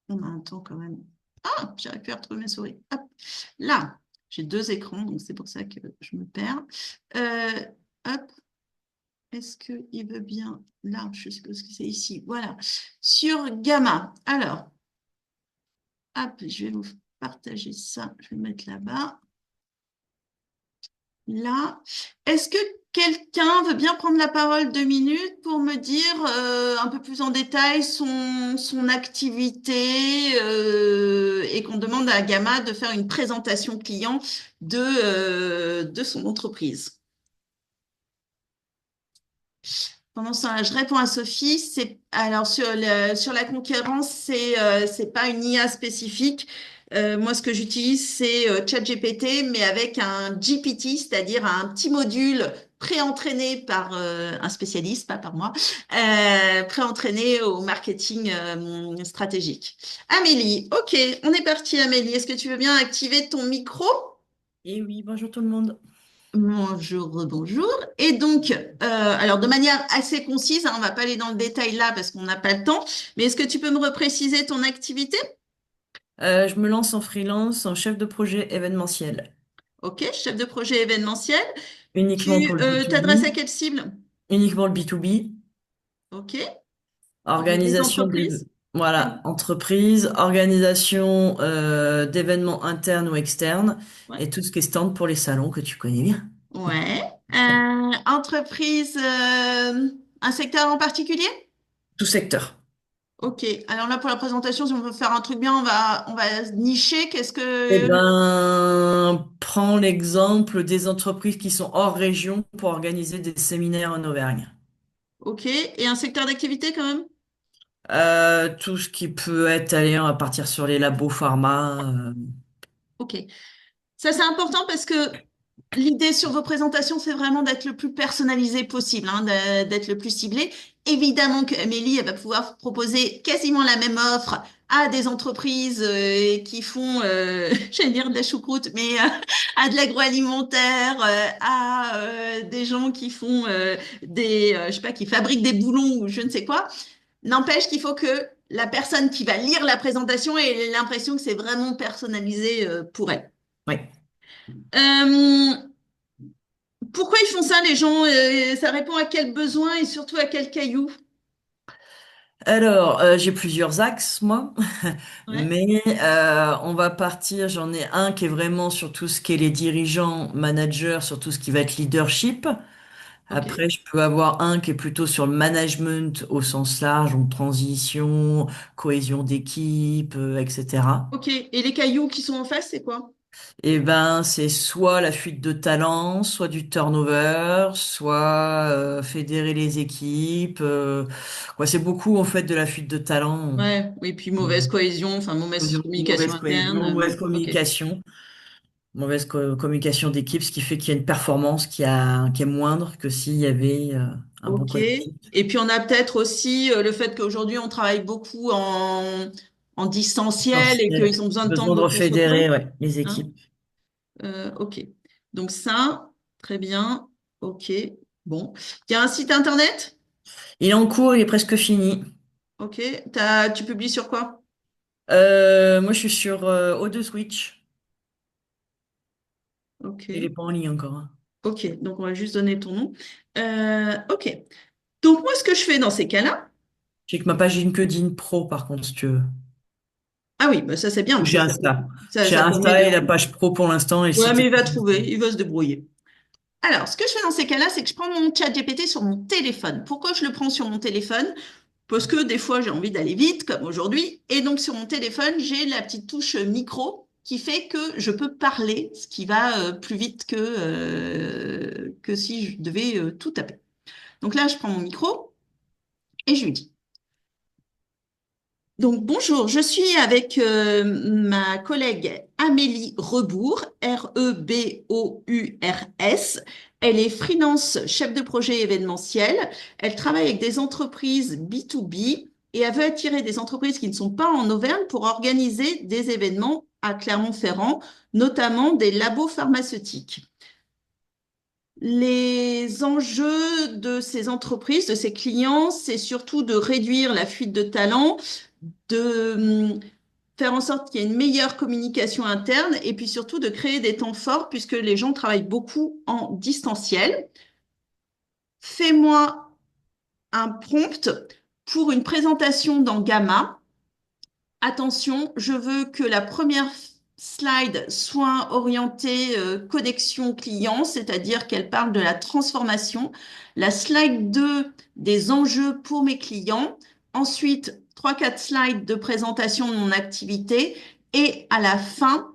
on a un temps quand même. Ah, j'arrive plus à retrouver ma souris. Hop, là, j'ai 2 écrans, donc c'est pour ça que je me perds. Euh, hop. Est-ce qu'il veut bien? Là, je suppose que c'est ici. Voilà. Sur Gamma. Alors, hop, je vais vous partager ça. Je vais le mettre là-bas. Là. Est-ce que quelqu'un veut bien prendre la parole 2 minutes pour me dire un peu plus en détail son activité et qu'on demande à Gamma de faire une présentation client de son entreprise? Pendant ce temps-là, je réponds à Sophie. Alors sur la concurrence, c'est pas une IA spécifique. Moi, ce que j'utilise, c'est ChatGPT, mais avec un GPT, c'est-à-dire un petit module pré-entraîné par un spécialiste, pas par moi, pré-entraîné au marketing stratégique. Amélie, ok, on est parti, Amélie. Est-ce que tu veux bien activer ton micro? Et oui, bonjour tout le monde. Bonjour, bonjour. Et donc, alors de manière assez concise, hein, on va pas aller dans le détail là parce qu'on n'a pas le temps, mais est-ce que tu peux me repréciser ton activité? Je me lance en freelance, en chef de projet événementiel, Ok, chef de projet événementiel. uniquement Tu pour le t'adresses à B2B, quelle cible? uniquement le B2B, Ok, les organisation entreprises. voilà, entreprise, organisation d'événements internes ou externes, Ouais. et tout ce qui est stand pour les salons que tu connais bien. Ouais. Entreprise, un secteur en particulier? Tout secteur. Ok. Alors là, pour la présentation, si on veut faire un truc bien, on va nicher. Qu'est-ce Eh que... ben, prends l'exemple des entreprises qui sont hors région pour organiser des séminaires en Auvergne. Ok. Et un secteur d'activité quand même? Tout ce qui peut être, allez, on va partir sur les labos pharma. Ok. Ça, c'est important parce que l'idée sur vos présentations, c'est vraiment d'être le plus personnalisé possible, hein, d'être le plus ciblé. Évidemment que Amélie, elle va pouvoir proposer quasiment la même offre à des entreprises qui font, j'allais dire de la choucroute, mais à de l'agroalimentaire, à des gens qui font je sais pas, qui fabriquent des boulons ou je ne sais quoi. N'empêche qu'il faut que la personne qui va lire la présentation ait l'impression que c'est vraiment personnalisé pour elle. Oui. Euh, Pourquoi ils font ça, les gens? Ça répond à quel besoin et surtout à quel caillou? Alors, j'ai plusieurs axes, moi, Ouais, mais on va partir, j'en ai un qui est vraiment sur tout ce qui est les dirigeants, managers, sur tout ce qui va être leadership. ok. Après, je peux avoir un qui est plutôt sur le management au sens large, donc transition, cohésion d'équipe, etc. Ok. Et les cailloux qui sont en face, c'est quoi? Et ben, c'est soit la fuite de talent, soit du turnover, soit fédérer les équipes. Ouais, c'est beaucoup en fait de la fuite de talent. Ouais, oui, puis mauvaise cohésion, enfin mauvaise communication Mauvaise cohésion, interne. mauvaise Ok. communication, communication d'équipe, ce qui fait qu'il y a une performance qui est moindre que s'il y avait un bon Ok. collectif. Et puis on a peut-être aussi le fait qu'aujourd'hui on travaille beaucoup en distanciel et qu'ils Essentiel. ont besoin de temps Besoin de pour se retrouver. refédérer, ouais, les Hein. équipes. Ok. Donc ça, très bien. Ok. Bon. Il y a un site internet? Il est en cours, il est presque fini. Ok. Tu publies sur quoi? Moi, je suis sur O2 Switch. Il est Ok. pas en ligne encore, hein. Ok, donc on va juste donner ton nom. Ok. Donc moi, ce que je fais dans ces cas-là, J'ai que ma page LinkedIn pro, par contre, si tu veux. ah oui, bah ça c'est bien, J'ai ça, Insta. J'ai ça permet Insta de. et la page pro pour l'instant et le Ouais, site mais est il va toujours trouver, disponible. il va se débrouiller. Alors, ce que je fais dans ces cas-là, c'est que je prends mon chat GPT sur mon téléphone. Pourquoi je le prends sur mon téléphone? Parce que des fois, j'ai envie d'aller vite, comme aujourd'hui, et donc sur mon téléphone, j'ai la petite touche micro qui fait que je peux parler, ce qui va plus vite que si je devais tout taper. Donc là, je prends mon micro et je lui dis. Donc, bonjour, je suis avec ma collègue Amélie Rebours, Rebours. Elle est freelance chef de projet événementiel. Elle travaille avec des entreprises B2B et elle veut attirer des entreprises qui ne sont pas en Auvergne pour organiser des événements à Clermont-Ferrand, notamment des labos pharmaceutiques. Les enjeux de ces entreprises, de ces clients, c'est surtout de réduire la fuite de talents, de faire en sorte qu'il y ait une meilleure communication interne et puis surtout de créer des temps forts puisque les gens travaillent beaucoup en distanciel. fais-moi un prompt pour une présentation dans Gamma. Attention, je veux que la première slide soit orientée connexion client, c'est-à-dire qu'elle parle de la transformation. La slide 2 des enjeux pour mes clients. Ensuite, 3-4 slides de présentation de mon activité. Et à la fin,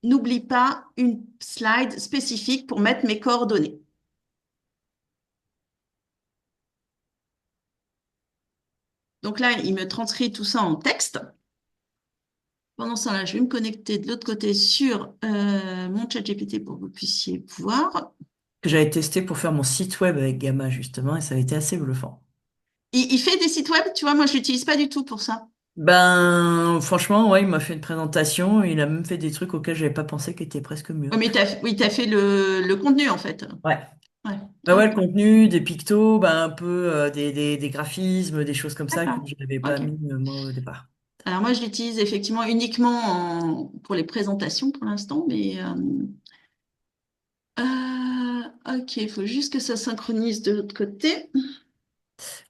n'oublie pas une slide spécifique pour mettre mes coordonnées. Donc là, il me transcrit tout ça en texte. Pendant ce temps-là, je vais me connecter de l'autre côté sur mon chat GPT pour que vous puissiez voir. Que j'avais testé pour faire mon site web avec Gamma, justement, et ça a été assez bluffant. Il fait des sites web, tu vois, moi je l'utilise pas du tout pour ça. Ben, franchement, ouais, il m'a fait une présentation, il a même fait des trucs auxquels j'avais pas pensé qui étaient presque mieux. Oui, mais oui, t'as fait le contenu en fait. Ouais. Ouais. Bah ouais, Ok. le contenu, des pictos, bah un peu des graphismes, des choses comme ça que D'accord. je n'avais pas Ok. mis moi au départ. Alors moi je l'utilise effectivement uniquement pour les présentations pour l'instant, mais ok, il faut juste que ça synchronise de l'autre côté.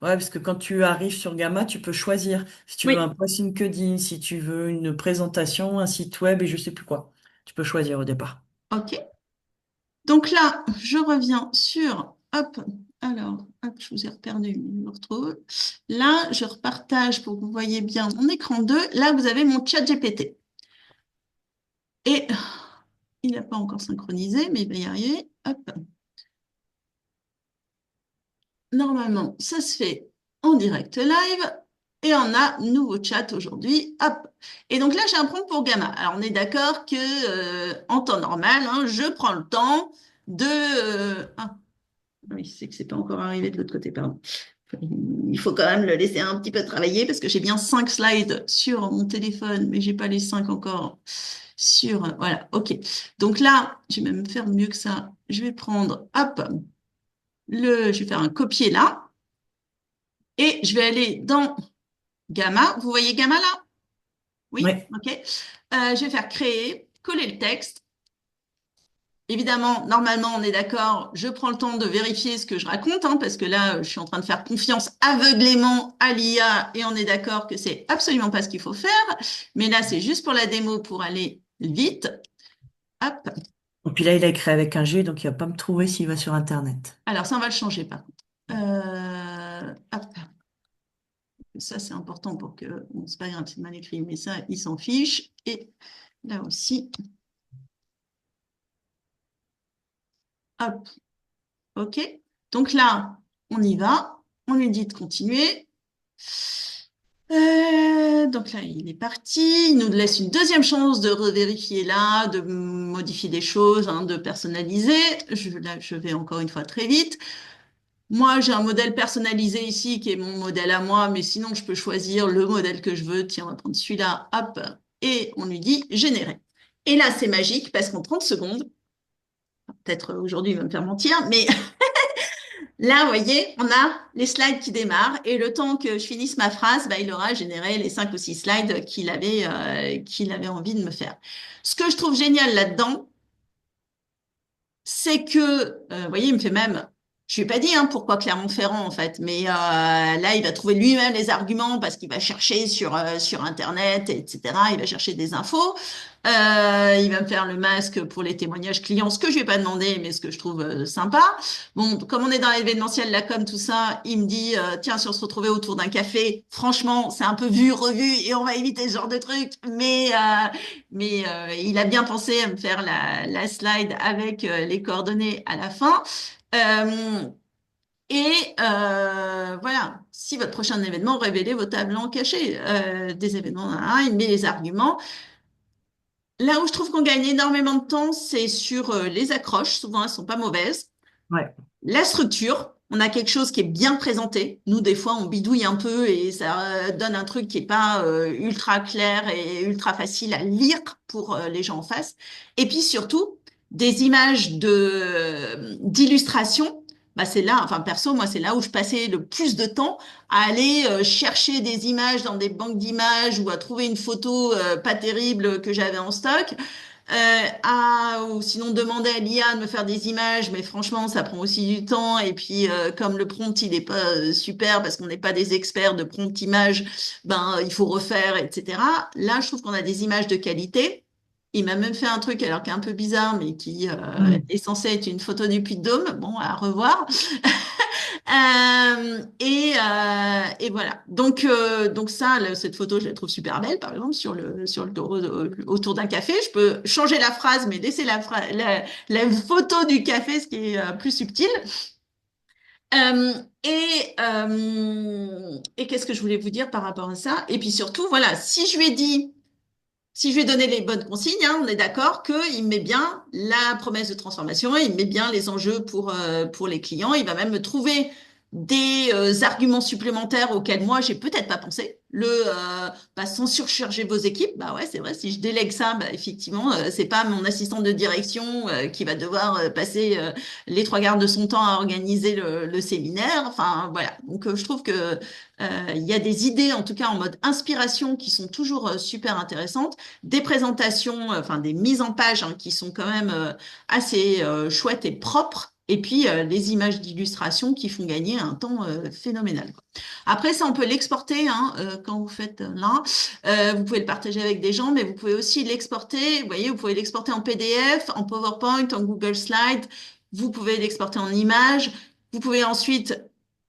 Ouais, parce que quand tu arrives sur Gamma, tu peux choisir si tu veux un Oui, post LinkedIn, si tu veux une présentation, un site web et je sais plus quoi. Tu peux choisir au départ. ok. Donc là, je reviens sur, hop, alors, hop, je vous ai perdu, je me retrouve. Là, je repartage pour que vous voyez bien mon écran 2. Là, vous avez mon chat GPT. Et il n'a pas encore synchronisé, mais il va y arriver. Hop. Normalement, ça se fait en direct live. Et on a nouveau chat aujourd'hui. Hop. Et donc là, j'ai un prompt pour Gamma. Alors, on est d'accord que en temps normal, hein, je prends le temps de... ah, oui, c'est que c'est pas encore arrivé de l'autre côté, pardon. Il faut quand même le laisser un petit peu travailler parce que j'ai bien 5 slides sur mon téléphone, mais j'ai pas les 5 encore sur. Voilà, ok. Donc là, je vais même faire mieux que ça. Je vais prendre, hop, je vais faire un copier là et je vais aller dans Gamma. Vous voyez Gamma là? Oui, Ouais. ok. Je vais faire créer, coller le texte. Évidemment, normalement, on est d'accord, je prends le temps de vérifier ce que je raconte, hein, parce que là, je suis en train de faire confiance aveuglément à l'IA et on est d'accord que c'est absolument pas ce qu'il faut faire. Mais là, c'est juste pour la démo pour aller vite. Hop. Et puis là, il a écrit avec un G, donc il va pas me trouver s'il va sur Internet. Alors, ça, on va le changer par contre. Hop. Ça, c'est important pour que, bon, c'est pas grave, c'est mal écrit, mais ça, il s'en fiche. Et là aussi, hop. OK. Donc là, on y va. On lui dit de continuer. Donc là, il est parti. Il nous laisse une deuxième chance de revérifier là, de modifier des choses, hein, de personnaliser. Là, je vais encore une fois très vite. Moi, j'ai un modèle personnalisé ici qui est mon modèle à moi, mais sinon, je peux choisir le modèle que je veux. Tiens, on va prendre celui-là, hop, et on lui dit générer. Et là, c'est magique parce qu'en 30 secondes, peut-être aujourd'hui, il va me faire mentir, mais là, vous voyez, on a les slides qui démarrent et le temps que je finisse ma phrase, bah, il aura généré les 5 ou 6 slides qu'il avait envie de me faire. Ce que je trouve génial là-dedans, c'est que, vous voyez, il me fait même, je lui ai pas dit hein, pourquoi Clermont-Ferrand en fait, mais là, il va trouver lui-même les arguments parce qu'il va chercher sur Internet, etc. Il va chercher des infos. Il va me faire le masque pour les témoignages clients, ce que je lui ai pas demandé, mais ce que je trouve sympa. Bon, comme on est dans l'événementiel, la com, tout ça, il me dit, tiens, si on se retrouvait autour d'un café, franchement, c'est un peu vu, revu, et on va éviter ce genre de trucs, mais il a bien pensé à me faire la slide avec les coordonnées à la fin. Euh, voilà, si votre prochain événement, révélez vos tableaux cachés des événements, hein, il met les arguments. Là où je trouve qu'on gagne énormément de temps, c'est sur les accroches. Souvent, elles sont pas mauvaises. Ouais. La structure, on a quelque chose qui est bien présenté. Nous, des fois, on bidouille un peu et ça donne un truc qui est pas ultra clair et ultra facile à lire pour les gens en face. Et puis surtout, des images d'illustration. Bah, c'est là, enfin perso, moi, c'est là où je passais le plus de temps à aller chercher des images dans des banques d'images ou à trouver une photo pas terrible que j'avais en stock. ou sinon demander à l'IA de me faire des images, mais franchement, ça prend aussi du temps. Et puis, comme le prompt, il n'est pas super parce qu'on n'est pas des experts de prompt image, ben, il faut refaire, etc. Là, je trouve qu'on a des images de qualité. Il m'a même fait un truc, alors qui est un peu bizarre, mais qui Hmm. est censé être une photo du Puy-de-Dôme. Bon, à revoir. Et voilà. Donc ça, cette photo, je la trouve super belle, par exemple, autour d'un café. Je peux changer la phrase, mais laisser la photo du café, ce qui est plus subtil. Et qu'est-ce que je voulais vous dire par rapport à ça? Et puis surtout, voilà, si je lui ai donné les bonnes consignes, hein, on est d'accord qu'il met bien la promesse de transformation, il met bien les enjeux pour les clients. Il va même me trouver des arguments supplémentaires auxquels moi, j'ai peut-être pas pensé. Sans surcharger vos équipes, bah ouais, c'est vrai, si je délègue ça, bah effectivement, c'est pas mon assistant de direction qui va devoir passer les trois quarts de son temps à organiser le séminaire. Enfin, voilà. Donc, je trouve que il y a des idées, en tout cas en mode inspiration, qui sont toujours super intéressantes, des présentations, enfin des mises en page hein, qui sont quand même assez chouettes et propres, et puis les images d'illustration qui font gagner un temps phénoménal, quoi. Après, ça, on peut l'exporter hein, quand vous faites là. Vous pouvez le partager avec des gens, mais vous pouvez aussi l'exporter. Vous voyez, vous pouvez l'exporter en PDF, en PowerPoint, en Google Slide. Vous pouvez l'exporter en image. Vous pouvez ensuite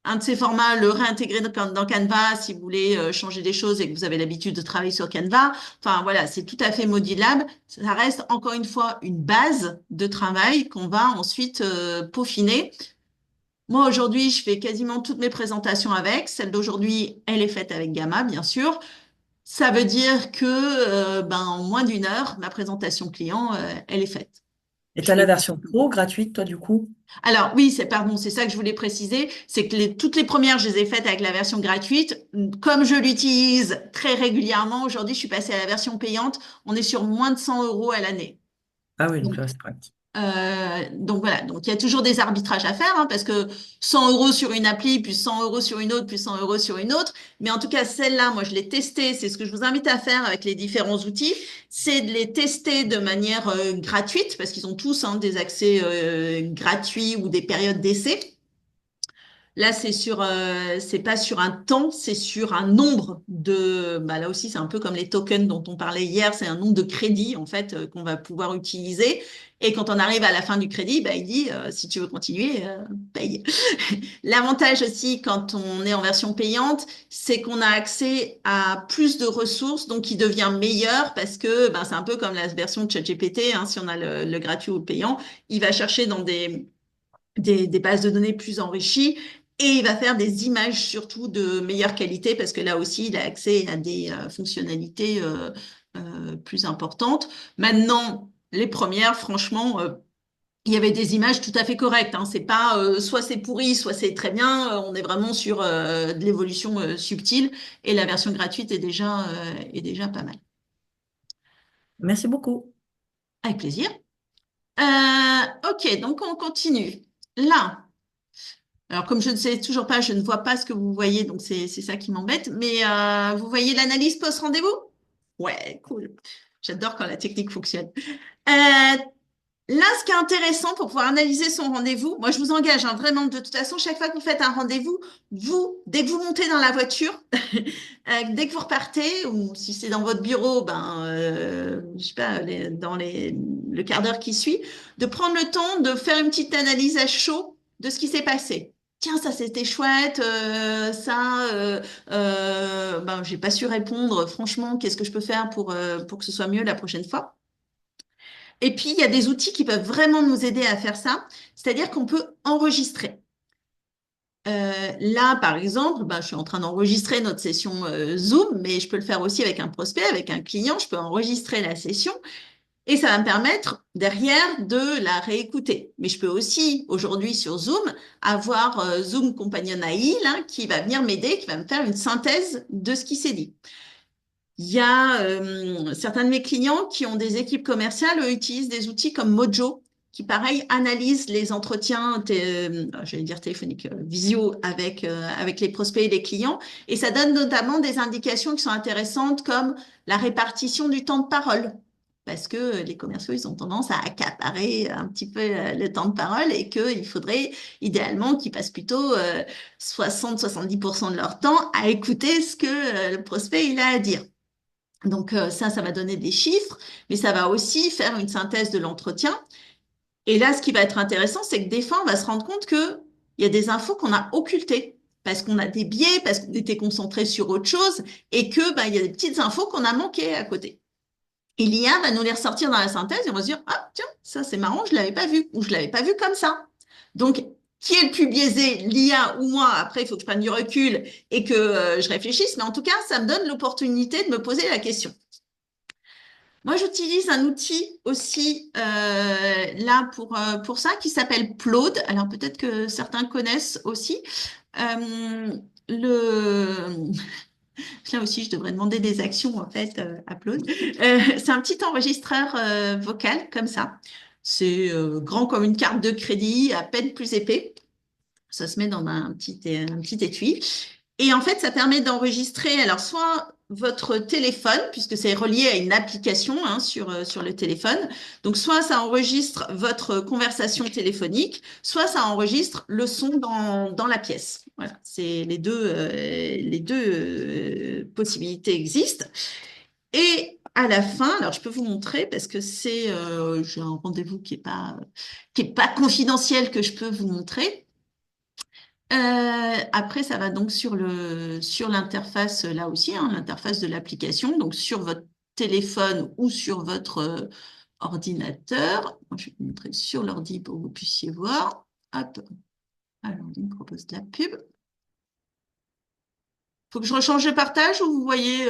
un de ces formats, le réintégrer dans Canva si vous voulez changer des choses et que vous avez l'habitude de travailler sur Canva. Enfin voilà, c'est tout à fait modulable. Ça reste encore une fois une base de travail qu'on va ensuite peaufiner. Moi aujourd'hui, je fais quasiment toutes mes présentations avec. Celle d'aujourd'hui, elle est faite avec Gamma, bien sûr. Ça veut dire que en moins d'une heure, ma présentation client, elle est faite. Et Je t'as la fais version pro gratuite, toi, du coup? Alors oui, c'est ça que je voulais préciser, c'est que toutes les premières, je les ai faites avec la version gratuite. Comme je l'utilise très régulièrement, aujourd'hui, je suis passée à la version payante. On est sur moins de 100 euros à l'année. Ah oui, donc Donc, là, c'est pratique. donc voilà, donc il y a toujours des arbitrages à faire, hein, parce que 100 euros sur une appli, plus 100 euros sur une autre, plus 100 euros sur une autre. Mais en tout cas, celle-là, moi, je l'ai testée. C'est ce que je vous invite à faire avec les différents outils, c'est de les tester de manière gratuite, parce qu'ils ont tous hein, des accès gratuits ou des périodes d'essai. Là, c'est pas sur un temps, c'est sur un nombre bah là aussi, c'est un peu comme les tokens dont on parlait hier, c'est un nombre de crédits, en fait, qu'on va pouvoir utiliser. Et quand on arrive à la fin du crédit, bah, il dit, si tu veux continuer, paye. L'avantage aussi, quand on est en version payante, c'est qu'on a accès à plus de ressources, donc il devient meilleur parce que, ben, c'est un peu comme la version de ChatGPT, hein, si on a le gratuit ou le payant, il va chercher dans des bases de données plus enrichies et il va faire des images surtout de meilleure qualité parce que là aussi, il a accès à des fonctionnalités plus importantes. Maintenant, les premières, franchement, il y avait des images tout à fait correctes. Hein. C'est pas soit c'est pourri, soit c'est très bien. On est vraiment sur de l'évolution subtile et la version gratuite est déjà pas mal. Merci beaucoup. Avec plaisir. Ok, donc on continue. Là. Alors, comme je ne sais toujours pas, je ne vois pas ce que vous voyez, donc c'est ça qui m'embête. Mais vous voyez l'analyse post-rendez-vous? Ouais, cool. J'adore quand la technique fonctionne. Là, ce qui est intéressant pour pouvoir analyser son rendez-vous, moi je vous engage hein, vraiment, de toute façon, chaque fois que vous faites un rendez-vous, dès que vous montez dans la voiture, dès que vous repartez, ou si c'est dans votre bureau, je sais pas, le quart d'heure qui suit, de prendre le temps de faire une petite analyse à chaud de ce qui s'est passé. Tiens, ça c'était chouette, j'ai pas su répondre. Franchement, qu'est-ce que je peux faire pour que ce soit mieux la prochaine fois? Et puis, il y a des outils qui peuvent vraiment nous aider à faire ça, c'est-à-dire qu'on peut enregistrer. Là, par exemple, je suis en train d'enregistrer notre session Zoom, mais je peux le faire aussi avec un prospect, avec un client. Je peux enregistrer la session et ça va me permettre derrière de la réécouter. Mais je peux aussi, aujourd'hui sur Zoom, avoir Zoom Companion AI là, qui va venir m'aider, qui va me faire une synthèse de ce qui s'est dit. Il y a certains de mes clients qui ont des équipes commerciales, eux utilisent des outils comme Mojo, qui pareil analysent les entretiens, j'allais dire téléphoniques, visio avec les prospects et les clients, et ça donne notamment des indications qui sont intéressantes comme la répartition du temps de parole. parce que les commerciaux, ils ont tendance à accaparer un petit peu le temps de parole et qu'il faudrait idéalement qu'ils passent plutôt 60-70% de leur temps à écouter ce que le prospect il a à dire. Donc ça va donner des chiffres, mais ça va aussi faire une synthèse de l'entretien. Et là, ce qui va être intéressant, c'est que des fois, on va se rendre compte que il y a des infos qu'on a occultées parce qu'on a des biais, parce qu'on était concentré sur autre chose et que il y a des petites infos qu'on a manquées à côté. Et l'IA va nous les ressortir dans la synthèse et on va se dire, ah, tiens, ça c'est marrant, je l'avais pas vu ou je l'avais pas vu comme ça. Donc, qui est le plus biaisé, l'IA ou moi? Après, il faut que je prenne du recul et que je réfléchisse, mais en tout cas, ça me donne l'opportunité de me poser la question. Moi, j'utilise un outil aussi là pour ça qui s'appelle Plaude. Alors peut-être que certains connaissent aussi. Euh, le... Là aussi, je devrais demander des actions en fait à Plaude. C'est un petit enregistreur vocal comme ça. C'est grand comme une carte de crédit, à peine plus épais. Ça se met dans un petit étui. Et en fait, ça permet d'enregistrer, alors soit votre téléphone, puisque c'est relié à une application hein, sur le téléphone. Donc, soit ça enregistre votre conversation téléphonique, soit ça enregistre le son dans la pièce. Voilà, c'est les deux possibilités existent. Et à la fin, alors je peux vous montrer parce que j'ai un rendez-vous qui est pas confidentiel que je peux vous montrer. Après, ça va donc sur l'interface là aussi, hein, l'interface de l'application, donc sur votre téléphone ou sur votre ordinateur. Moi, je vais vous montrer sur l'ordi pour que vous puissiez voir. Hop. Alors, il me propose de la pub. Faut que je rechange le partage ou vous voyez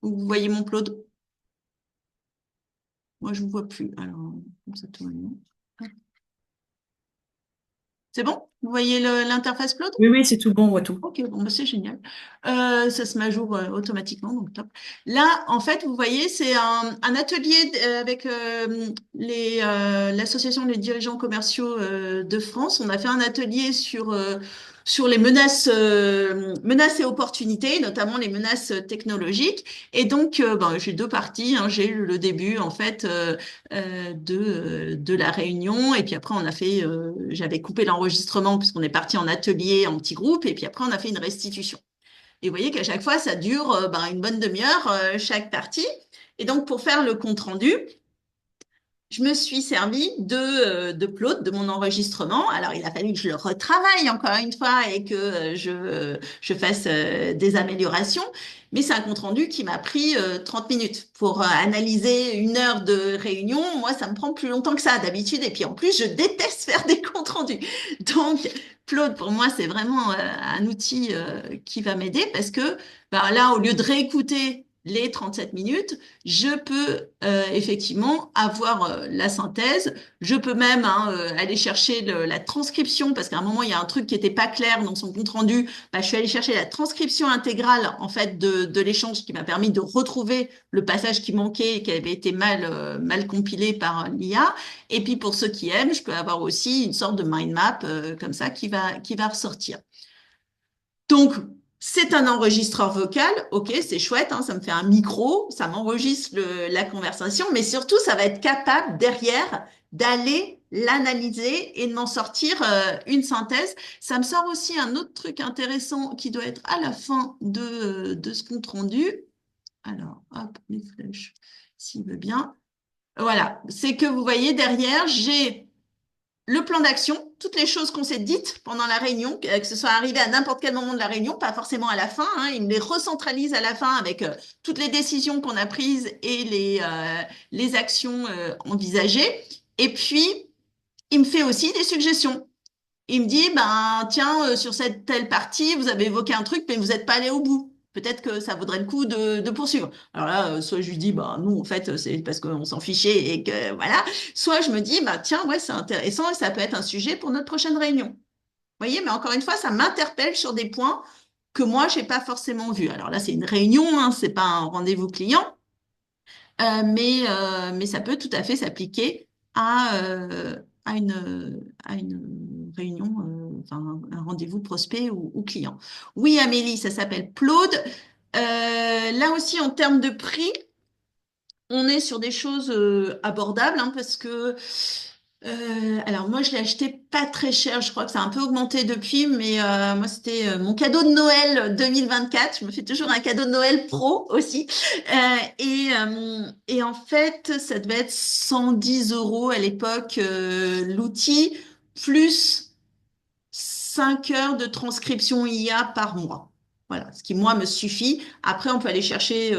vous voyez mon upload? Moi, je ne vous vois plus. Alors, comme ça, tout va bien. C'est bon? Vous voyez l'interface upload? Oui, oui, c'est tout bon, on voit tout. Ok, bon, bah, c'est génial. Ça se met à jour automatiquement, donc top. Là, en fait, vous voyez, c'est un atelier avec l'association des dirigeants commerciaux de France. On a fait un atelier sur les menaces et opportunités, notamment les menaces technologiques. Et donc, j'ai deux parties, hein. J'ai eu le début, en fait, de la réunion. Et puis après, j'avais coupé l'enregistrement puisqu'on est parti en atelier, en petits groupes. Et puis après, on a fait une restitution. Et vous voyez qu'à chaque fois, ça dure une bonne demi-heure chaque partie. Et donc, pour faire le compte rendu, je me suis servi de Claude, de mon enregistrement. Alors, il a fallu que je le retravaille encore une fois et que je fasse des améliorations. Mais c'est un compte-rendu qui m'a pris 30 minutes. Pour analyser une heure de réunion, moi, ça me prend plus longtemps que ça d'habitude. Et puis, en plus, je déteste faire des comptes-rendus. Donc, Claude, pour moi, c'est vraiment un outil qui va m'aider parce que là, au lieu de réécouter les 37 minutes, je peux effectivement avoir la synthèse. Je peux même aller chercher la transcription parce qu'à un moment, il y a un truc qui n'était pas clair dans son compte-rendu. Je suis allée chercher la transcription intégrale en fait de l'échange qui m'a permis de retrouver le passage qui manquait et qui avait été mal compilé par l'IA. Et puis pour ceux qui aiment, je peux avoir aussi une sorte de mind map comme ça qui va ressortir. Donc, c'est un enregistreur vocal, ok, c'est chouette, hein, ça me fait un micro, ça m'enregistre la conversation, mais surtout, ça va être capable derrière d'aller l'analyser et de m'en sortir une synthèse. Ça me sort aussi un autre truc intéressant qui doit être à la fin de ce compte rendu. Alors, hop, les flèches, s'il veut bien. Voilà, c'est que vous voyez derrière, j'ai le plan d'action, toutes les choses qu'on s'est dites pendant la réunion, que ce soit arrivé à n'importe quel moment de la réunion, pas forcément à la fin, hein, il me les recentralise à la fin avec toutes les décisions qu'on a prises et les actions envisagées. Et puis, il me fait aussi des suggestions. Il me dit, ben, tiens, sur cette telle partie, vous avez évoqué un truc, mais vous n'êtes pas allé au bout. Peut-être que ça vaudrait le coup de poursuivre. Alors là, soit je lui dis, bah non, en fait, c'est parce qu'on s'en fichait et que voilà. Soit je me dis, bah tiens, ouais, c'est intéressant et ça peut être un sujet pour notre prochaine réunion. Vous voyez, mais encore une fois, ça m'interpelle sur des points que moi, j'ai pas forcément vus. Alors là, c'est une réunion, hein, c'est pas un rendez-vous client, mais ça peut tout à fait s'appliquer à une réunion, enfin, un rendez-vous prospect ou client. Oui, Amélie, ça s'appelle Plaude. Là aussi, en termes de prix, on est sur des choses abordables, hein, parce que alors moi je l'ai acheté pas très cher, je crois que ça a un peu augmenté depuis, mais moi c'était mon cadeau de Noël 2024. Je me fais toujours un cadeau de Noël pro aussi. Et en fait, ça devait être 110 euros à l'époque, l'outil, plus 5 heures de transcription IA par mois. Voilà, ce qui, moi, me suffit. Après, on peut aller chercher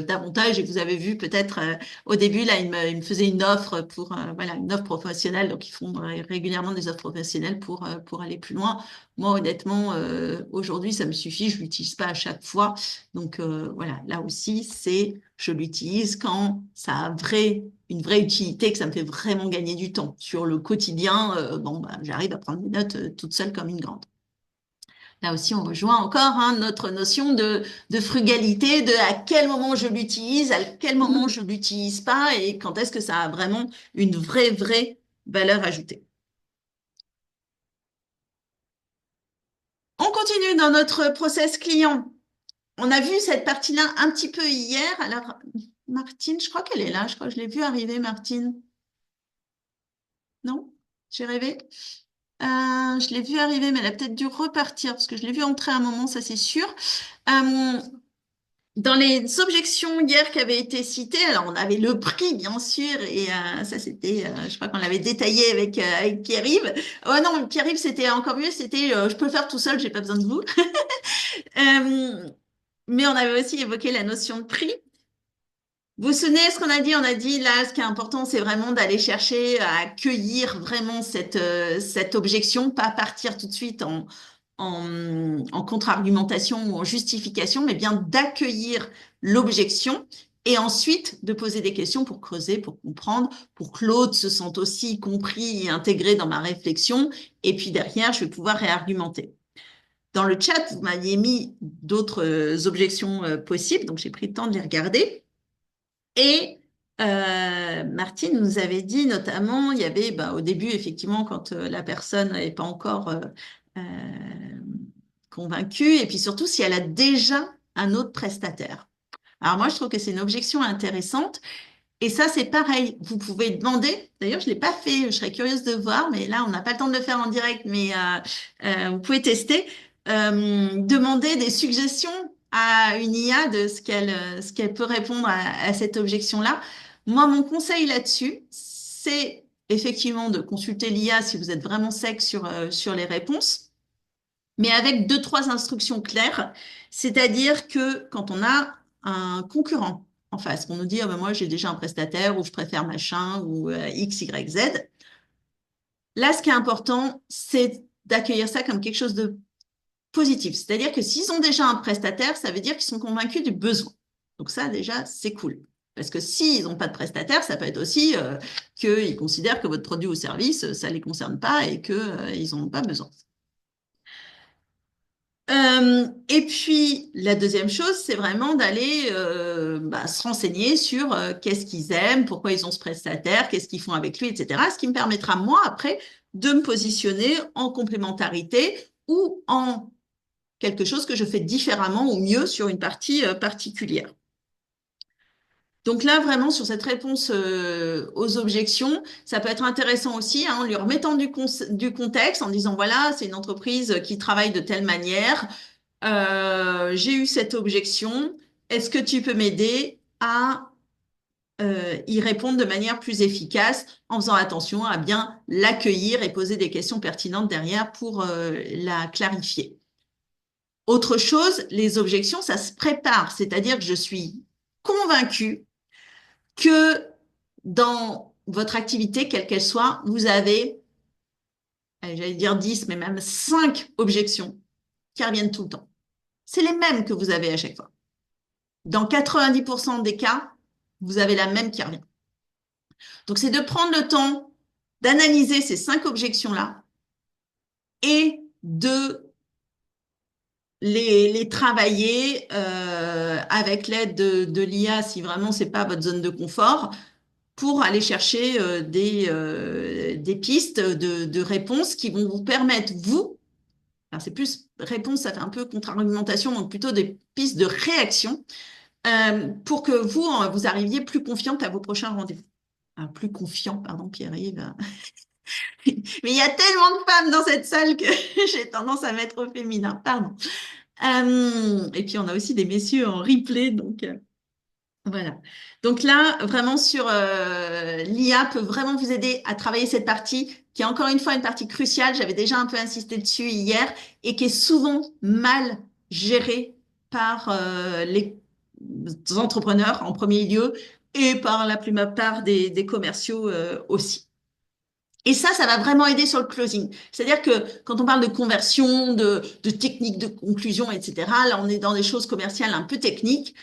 davantage. Et vous avez vu peut-être au début, là, il me faisait une offre pour, voilà, une offre professionnelle. Donc, ils font régulièrement des offres professionnelles pour aller plus loin. Moi, honnêtement, aujourd'hui, ça me suffit. Je l'utilise pas à chaque fois. Donc, voilà, là aussi, je l'utilise quand ça a une vraie utilité, que ça me fait vraiment gagner du temps. Sur le quotidien, bon, bah, j'arrive à prendre des notes toute seule comme une grande. Là aussi, on rejoint encore hein, notre notion de frugalité, de à quel moment je l'utilise, à quel moment je l'utilise pas et quand est-ce que ça a vraiment une vraie valeur ajoutée. On continue dans notre process client. On a vu cette partie-là un petit peu hier. Alors, Martine, je crois qu'elle est là. Je crois que je l'ai vue arriver, Martine. Non? J'ai rêvé? Je l'ai vue arriver, mais elle a peut-être dû repartir parce que je l'ai vue entrer à un moment, ça c'est sûr. Euh, Dans les objections hier qui avaient été citées, alors on avait le prix bien sûr, et ça c'était, je crois qu'on l'avait détaillé avec Pierre-Yves. Oh non, Pierre-Yves c'était encore mieux, c'était je peux le faire tout seul, j'ai pas besoin de vous. Euh, mais on avait aussi évoqué la notion de prix. Vous vous souvenez ce qu'on a dit? On a dit là, ce qui est important, c'est vraiment d'aller chercher à accueillir vraiment cette objection, pas partir tout de suite en contre-argumentation ou en justification, mais bien d'accueillir l'objection et ensuite de poser des questions pour creuser, pour comprendre, pour que l'autre se sente aussi compris et intégré dans ma réflexion. Et puis derrière, je vais pouvoir réargumenter. Dans le chat, vous m'aviez mis d'autres objections possibles, donc j'ai pris le temps de les regarder. Et Martine nous avait dit notamment, il y avait bah, au début, effectivement, quand la personne n'est pas encore euh, convaincue, et puis surtout si elle a déjà un autre prestataire. Alors moi, je trouve que c'est une objection intéressante. Et ça, c'est pareil. Vous pouvez demander. D'ailleurs, je ne l'ai pas fait. Je serais curieuse de voir, mais là, on n'a pas le temps de le faire en direct. Mais vous pouvez tester. Demander des suggestions à une IA de ce qu'elle peut répondre à cette objection-là. Moi, mon conseil là-dessus, c'est effectivement de consulter l'IA si vous êtes vraiment sec sur les réponses, mais avec deux, trois instructions claires. C'est-à-dire que quand on a un concurrent en face, qu'on nous dit, ah ben moi j'ai déjà un prestataire ou je préfère machin ou X, Y, Z, là ce qui est important, c'est d'accueillir ça comme quelque chose de positif. C'est-à-dire que s'ils ont déjà un prestataire, ça veut dire qu'ils sont convaincus du besoin. Donc ça déjà, c'est cool. Parce que s'ils n'ont pas de prestataire, ça peut être aussi qu'ils considèrent que votre produit ou service, ça ne les concerne pas et qu'ils n'en ont pas besoin. Et puis, la deuxième chose, c'est vraiment d'aller bah, se renseigner sur qu'est-ce qu'ils aiment, pourquoi ils ont ce prestataire, qu'est-ce qu'ils font avec lui, etc. Ce qui me permettra, moi, après, de me positionner en complémentarité ou en quelque chose que je fais différemment ou mieux sur une partie particulière. Donc là, vraiment, sur cette réponse aux objections, ça peut être intéressant aussi, hein, en lui remettant du contexte, en disant, voilà, c'est une entreprise qui travaille de telle manière. J'ai eu cette objection. Est-ce que tu peux m'aider à y répondre de manière plus efficace en faisant attention à bien l'accueillir et poser des questions pertinentes derrière pour la clarifier. Autre chose, les objections, ça se prépare, c'est-à-dire que je suis convaincue que dans votre activité, quelle qu'elle soit, vous avez, allez, j'allais dire 10, mais même 5 objections qui reviennent tout le temps. C'est les mêmes que vous avez à chaque fois. Dans 90% des cas, vous avez la même qui revient. Donc, c'est de prendre le temps d'analyser ces 5 objections-là et de les travailler avec l'aide de l'IA si vraiment c'est pas votre zone de confort pour aller chercher des pistes de réponses qui vont vous permettre, vous, Alors, c'est plus réponse, ça fait un peu contre-argumentation, donc plutôt des pistes de réaction pour que vous, vous arriviez plus confiante à vos prochains rendez-vous. Plus confiant, pardon, Pierre-Yves. Mais il y a tellement de femmes dans cette salle que j'ai tendance à mettre au féminin, pardon. Et puis, on a aussi des messieurs en replay, donc voilà. Donc là, vraiment sur l'IA peut vraiment vous aider à travailler cette partie, qui est encore une fois une partie cruciale. J'avais déjà un peu insisté dessus hier et qui est souvent mal gérée par les entrepreneurs en premier lieu et par la plupart des commerciaux aussi. Et ça va vraiment aider sur le closing. C'est-à-dire que quand on parle de conversion, de technique de conclusion, etc., là, on est dans des choses commerciales un peu techniques.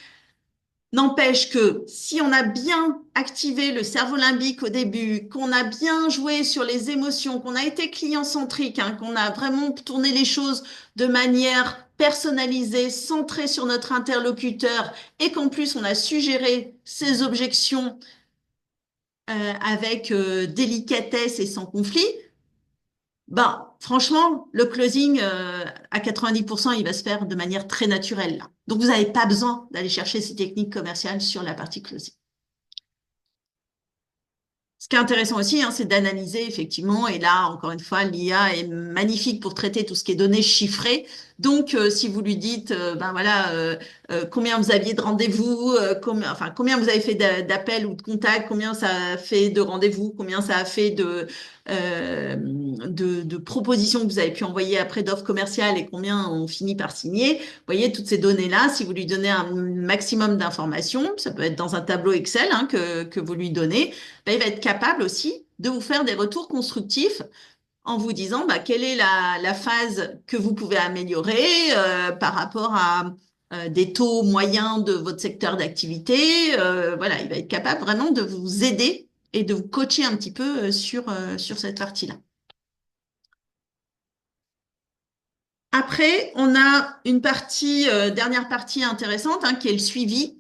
N'empêche que si on a bien activé le cerveau limbique au début, qu'on a bien joué sur les émotions, qu'on a été client-centrique, hein, qu'on a vraiment tourné les choses de manière personnalisée, centrée sur notre interlocuteur, et qu'en plus on a suggéré ses objections avec délicatesse et sans conflit, ben, franchement, le closing, à 90%, il va se faire de manière très naturelle, là. Donc, vous n'avez pas besoin d'aller chercher ces techniques commerciales sur la partie closing. Ce qui est intéressant aussi, hein, c'est d'analyser effectivement, et là, encore une fois, l'IA est magnifique pour traiter tout ce qui est données chiffrées. Donc, si vous lui dites, ben voilà, combien vous aviez de rendez-vous, combien vous avez fait d'appels ou de contacts, combien ça a fait de rendez-vous, combien ça a fait de propositions que vous avez pu envoyer après d'offres commerciales et combien on finit par signer. Vous voyez, toutes ces données-là, si vous lui donnez un maximum d'informations, ça peut être dans un tableau Excel hein, que vous lui donnez, ben, il va être capable aussi de vous faire des retours constructifs en vous disant bah, quelle est la phase que vous pouvez améliorer par rapport à des taux moyens de votre secteur d'activité. Voilà, il va être capable vraiment de vous aider et de vous coacher un petit peu sur cette partie-là. Après, on a une partie, dernière partie intéressante, hein, qui est le suivi,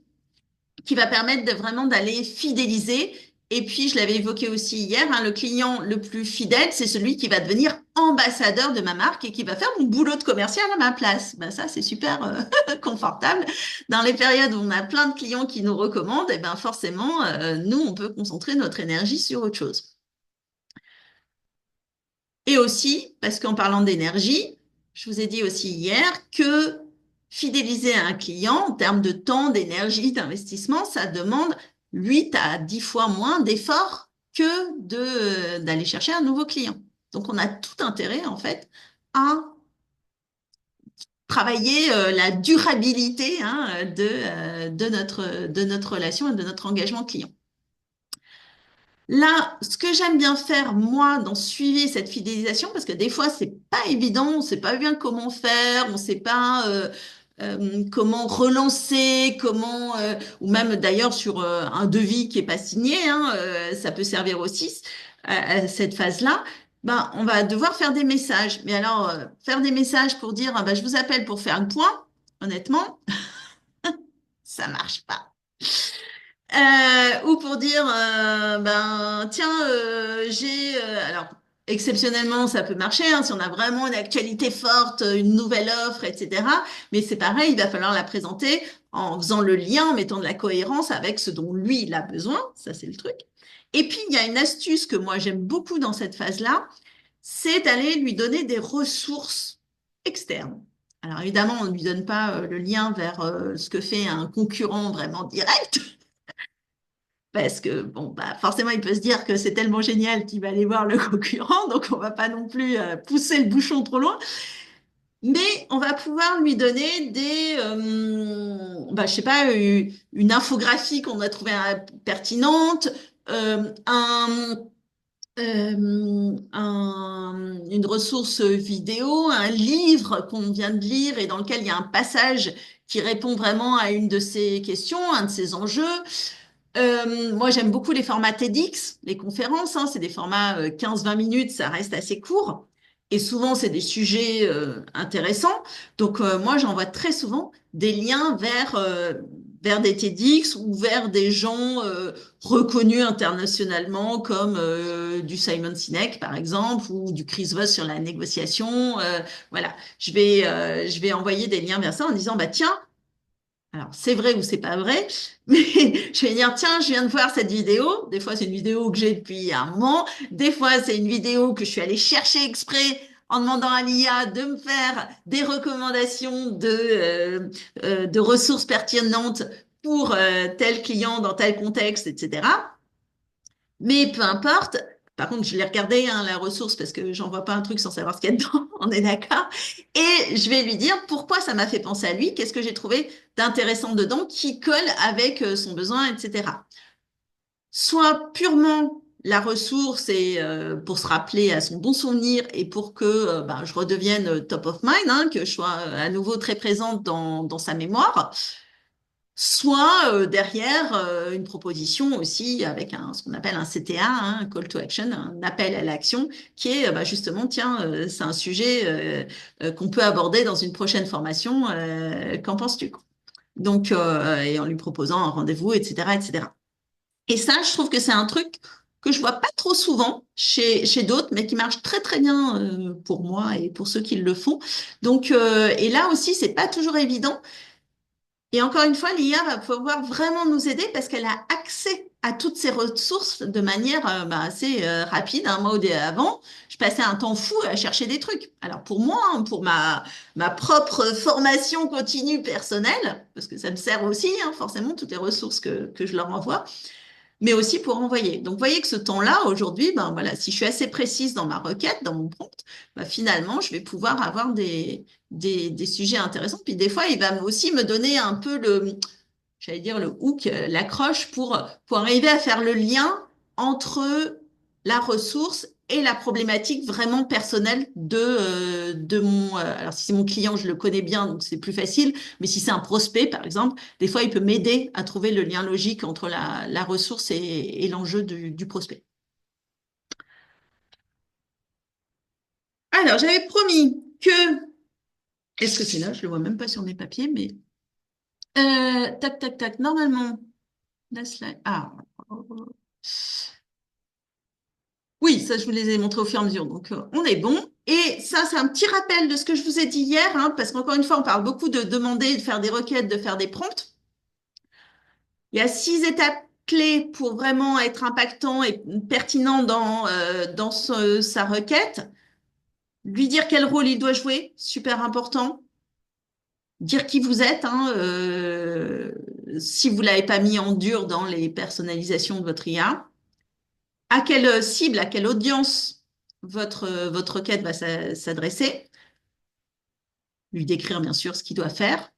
qui va permettre de vraiment d'aller fidéliser. Et puis, je l'avais évoqué aussi hier, hein, le client le plus fidèle, c'est celui qui va devenir ambassadeur de ma marque et qui va faire mon boulot de commercial à ma place. Ben ça, c'est super confortable. Dans les périodes où on a plein de clients qui nous recommandent, et ben forcément, nous, on peut concentrer notre énergie sur autre chose. Et aussi, parce qu'en parlant d'énergie, je vous ai dit aussi hier que fidéliser un client en termes de temps, d'énergie, d'investissement, ça demande 8 à 10 fois moins d'efforts que d'aller chercher un nouveau client. Donc, on a tout intérêt, en fait, à travailler la durabilité hein, de notre relation et de notre engagement client. Là, ce que j'aime bien faire, moi, dans suivi cette fidélisation, parce que des fois, c'est pas évident, on sait pas bien comment faire, on sait pas comment relancer, ou même d'ailleurs sur un devis qui est pas signé, hein, ça peut servir aussi à cette phase-là. Ben, on va devoir faire des messages. Mais alors, faire des messages pour dire, ah ben, je vous appelle pour faire un point, honnêtement, ça marche pas. Ou pour dire, ben tiens, alors exceptionnellement ça peut marcher hein, si on a vraiment une actualité forte, une nouvelle offre, etc. Mais c'est pareil, il va falloir la présenter en faisant le lien, en mettant de la cohérence avec ce dont lui il a besoin. Ça c'est le truc. Et puis il y a une astuce que moi j'aime beaucoup dans cette phase-là, c'est d'aller lui donner des ressources externes. Alors évidemment, on ne lui donne pas le lien vers ce que fait un concurrent vraiment direct. Parce que, bon, bah, forcément, il peut se dire que c'est tellement génial qu'il va aller voir le concurrent, donc on va pas non plus pousser le bouchon trop loin. Mais on va pouvoir lui donner bah, je sais pas, une infographie qu'on a trouvée pertinente, une ressource vidéo, un livre qu'on vient de lire et dans lequel il y a un passage qui répond vraiment à une de ces questions, un de ces enjeux. Moi, j'aime beaucoup les formats TEDx, les conférences, hein, c'est des formats 15-20 minutes, ça reste assez court. Et souvent, c'est des sujets intéressants. Donc, moi, j'envoie très souvent des liens vers vers des TEDx ou vers des gens reconnus internationalement comme du Simon Sinek par exemple ou du Chris Voss sur la négociation. Voilà, je vais envoyer des liens vers ça en disant bah tiens, alors c'est vrai ou c'est pas vrai, mais je vais dire tiens, je viens de voir cette vidéo. Des fois c'est une vidéo que j'ai depuis un moment, des fois c'est une vidéo que je suis allée chercher exprès en demandant à l'IA de me faire des recommandations de ressources pertinentes pour tel client dans tel contexte, etc. Mais peu importe. Par contre, je l'ai regardé, hein, la ressource, parce que j'envoie pas un truc sans savoir ce qu'il y a dedans, on est d'accord. Et je vais lui dire pourquoi ça m'a fait penser à lui, qu'est-ce que j'ai trouvé d'intéressant dedans, qui colle avec son besoin, etc. Soit purement la ressource et pour se rappeler à son bon souvenir et pour que ben, je redevienne top of mind, hein, que je sois à nouveau très présente dans sa mémoire, soit derrière une proposition aussi avec ce qu'on appelle un CTA, hein, un call to action, un appel à l'action, qui est bah, justement, tiens, c'est un sujet qu'on peut aborder dans une prochaine formation, qu'en penses-tu? Donc, et en lui proposant un rendez-vous, etc., etc. Et ça, je trouve que c'est un truc que je vois pas trop souvent chez d'autres, mais qui marche très très bien pour moi et pour ceux qui le font. Donc, et là aussi, c'est pas toujours évident. Et encore une fois, l'IA va pouvoir vraiment nous aider parce qu'elle a accès à toutes ces ressources de manière bah, assez rapide. Hein. Moi, avant, je passais un temps fou à chercher des trucs. Alors pour moi, hein, pour ma propre formation continue personnelle, parce que ça me sert aussi, hein, forcément, toutes les ressources que je leur envoie, mais aussi pour envoyer. Donc, vous voyez que ce temps-là, aujourd'hui, ben voilà, si je suis assez précise dans ma requête, dans mon prompt, ben, finalement, je vais pouvoir avoir des sujets intéressants. Puis des fois, il va aussi me donner un peu j'allais dire le hook, l'accroche pour arriver à faire le lien entre la ressource et la problématique vraiment personnelle de mon. Alors, si c'est mon client, je le connais bien, donc c'est plus facile. Mais si c'est un prospect, par exemple, des fois, il peut m'aider à trouver le lien logique entre la ressource et l'enjeu du prospect. Alors, j'avais promis que. Est-ce que c'est là? Je le vois même pas sur mes papiers, mais. Tac, tac, tac. Normalement, la slide. Ah. Oui, ça, je vous les ai montrés au fur et à mesure. Donc, on est bon. Et ça, c'est un petit rappel de ce que je vous ai dit hier, hein, parce qu'encore une fois, on parle beaucoup de demander, de faire des requêtes, de faire des prompts. Il y a 6 étapes clés pour vraiment être impactant et pertinent dans sa requête. Lui dire quel rôle il doit jouer, super important. Dire qui vous êtes, hein, si vous l'avez pas mis en dur dans les personnalisations de votre IA. À quelle cible, à quelle audience votre requête va s'adresser, lui décrire bien sûr ce qu'il doit faire,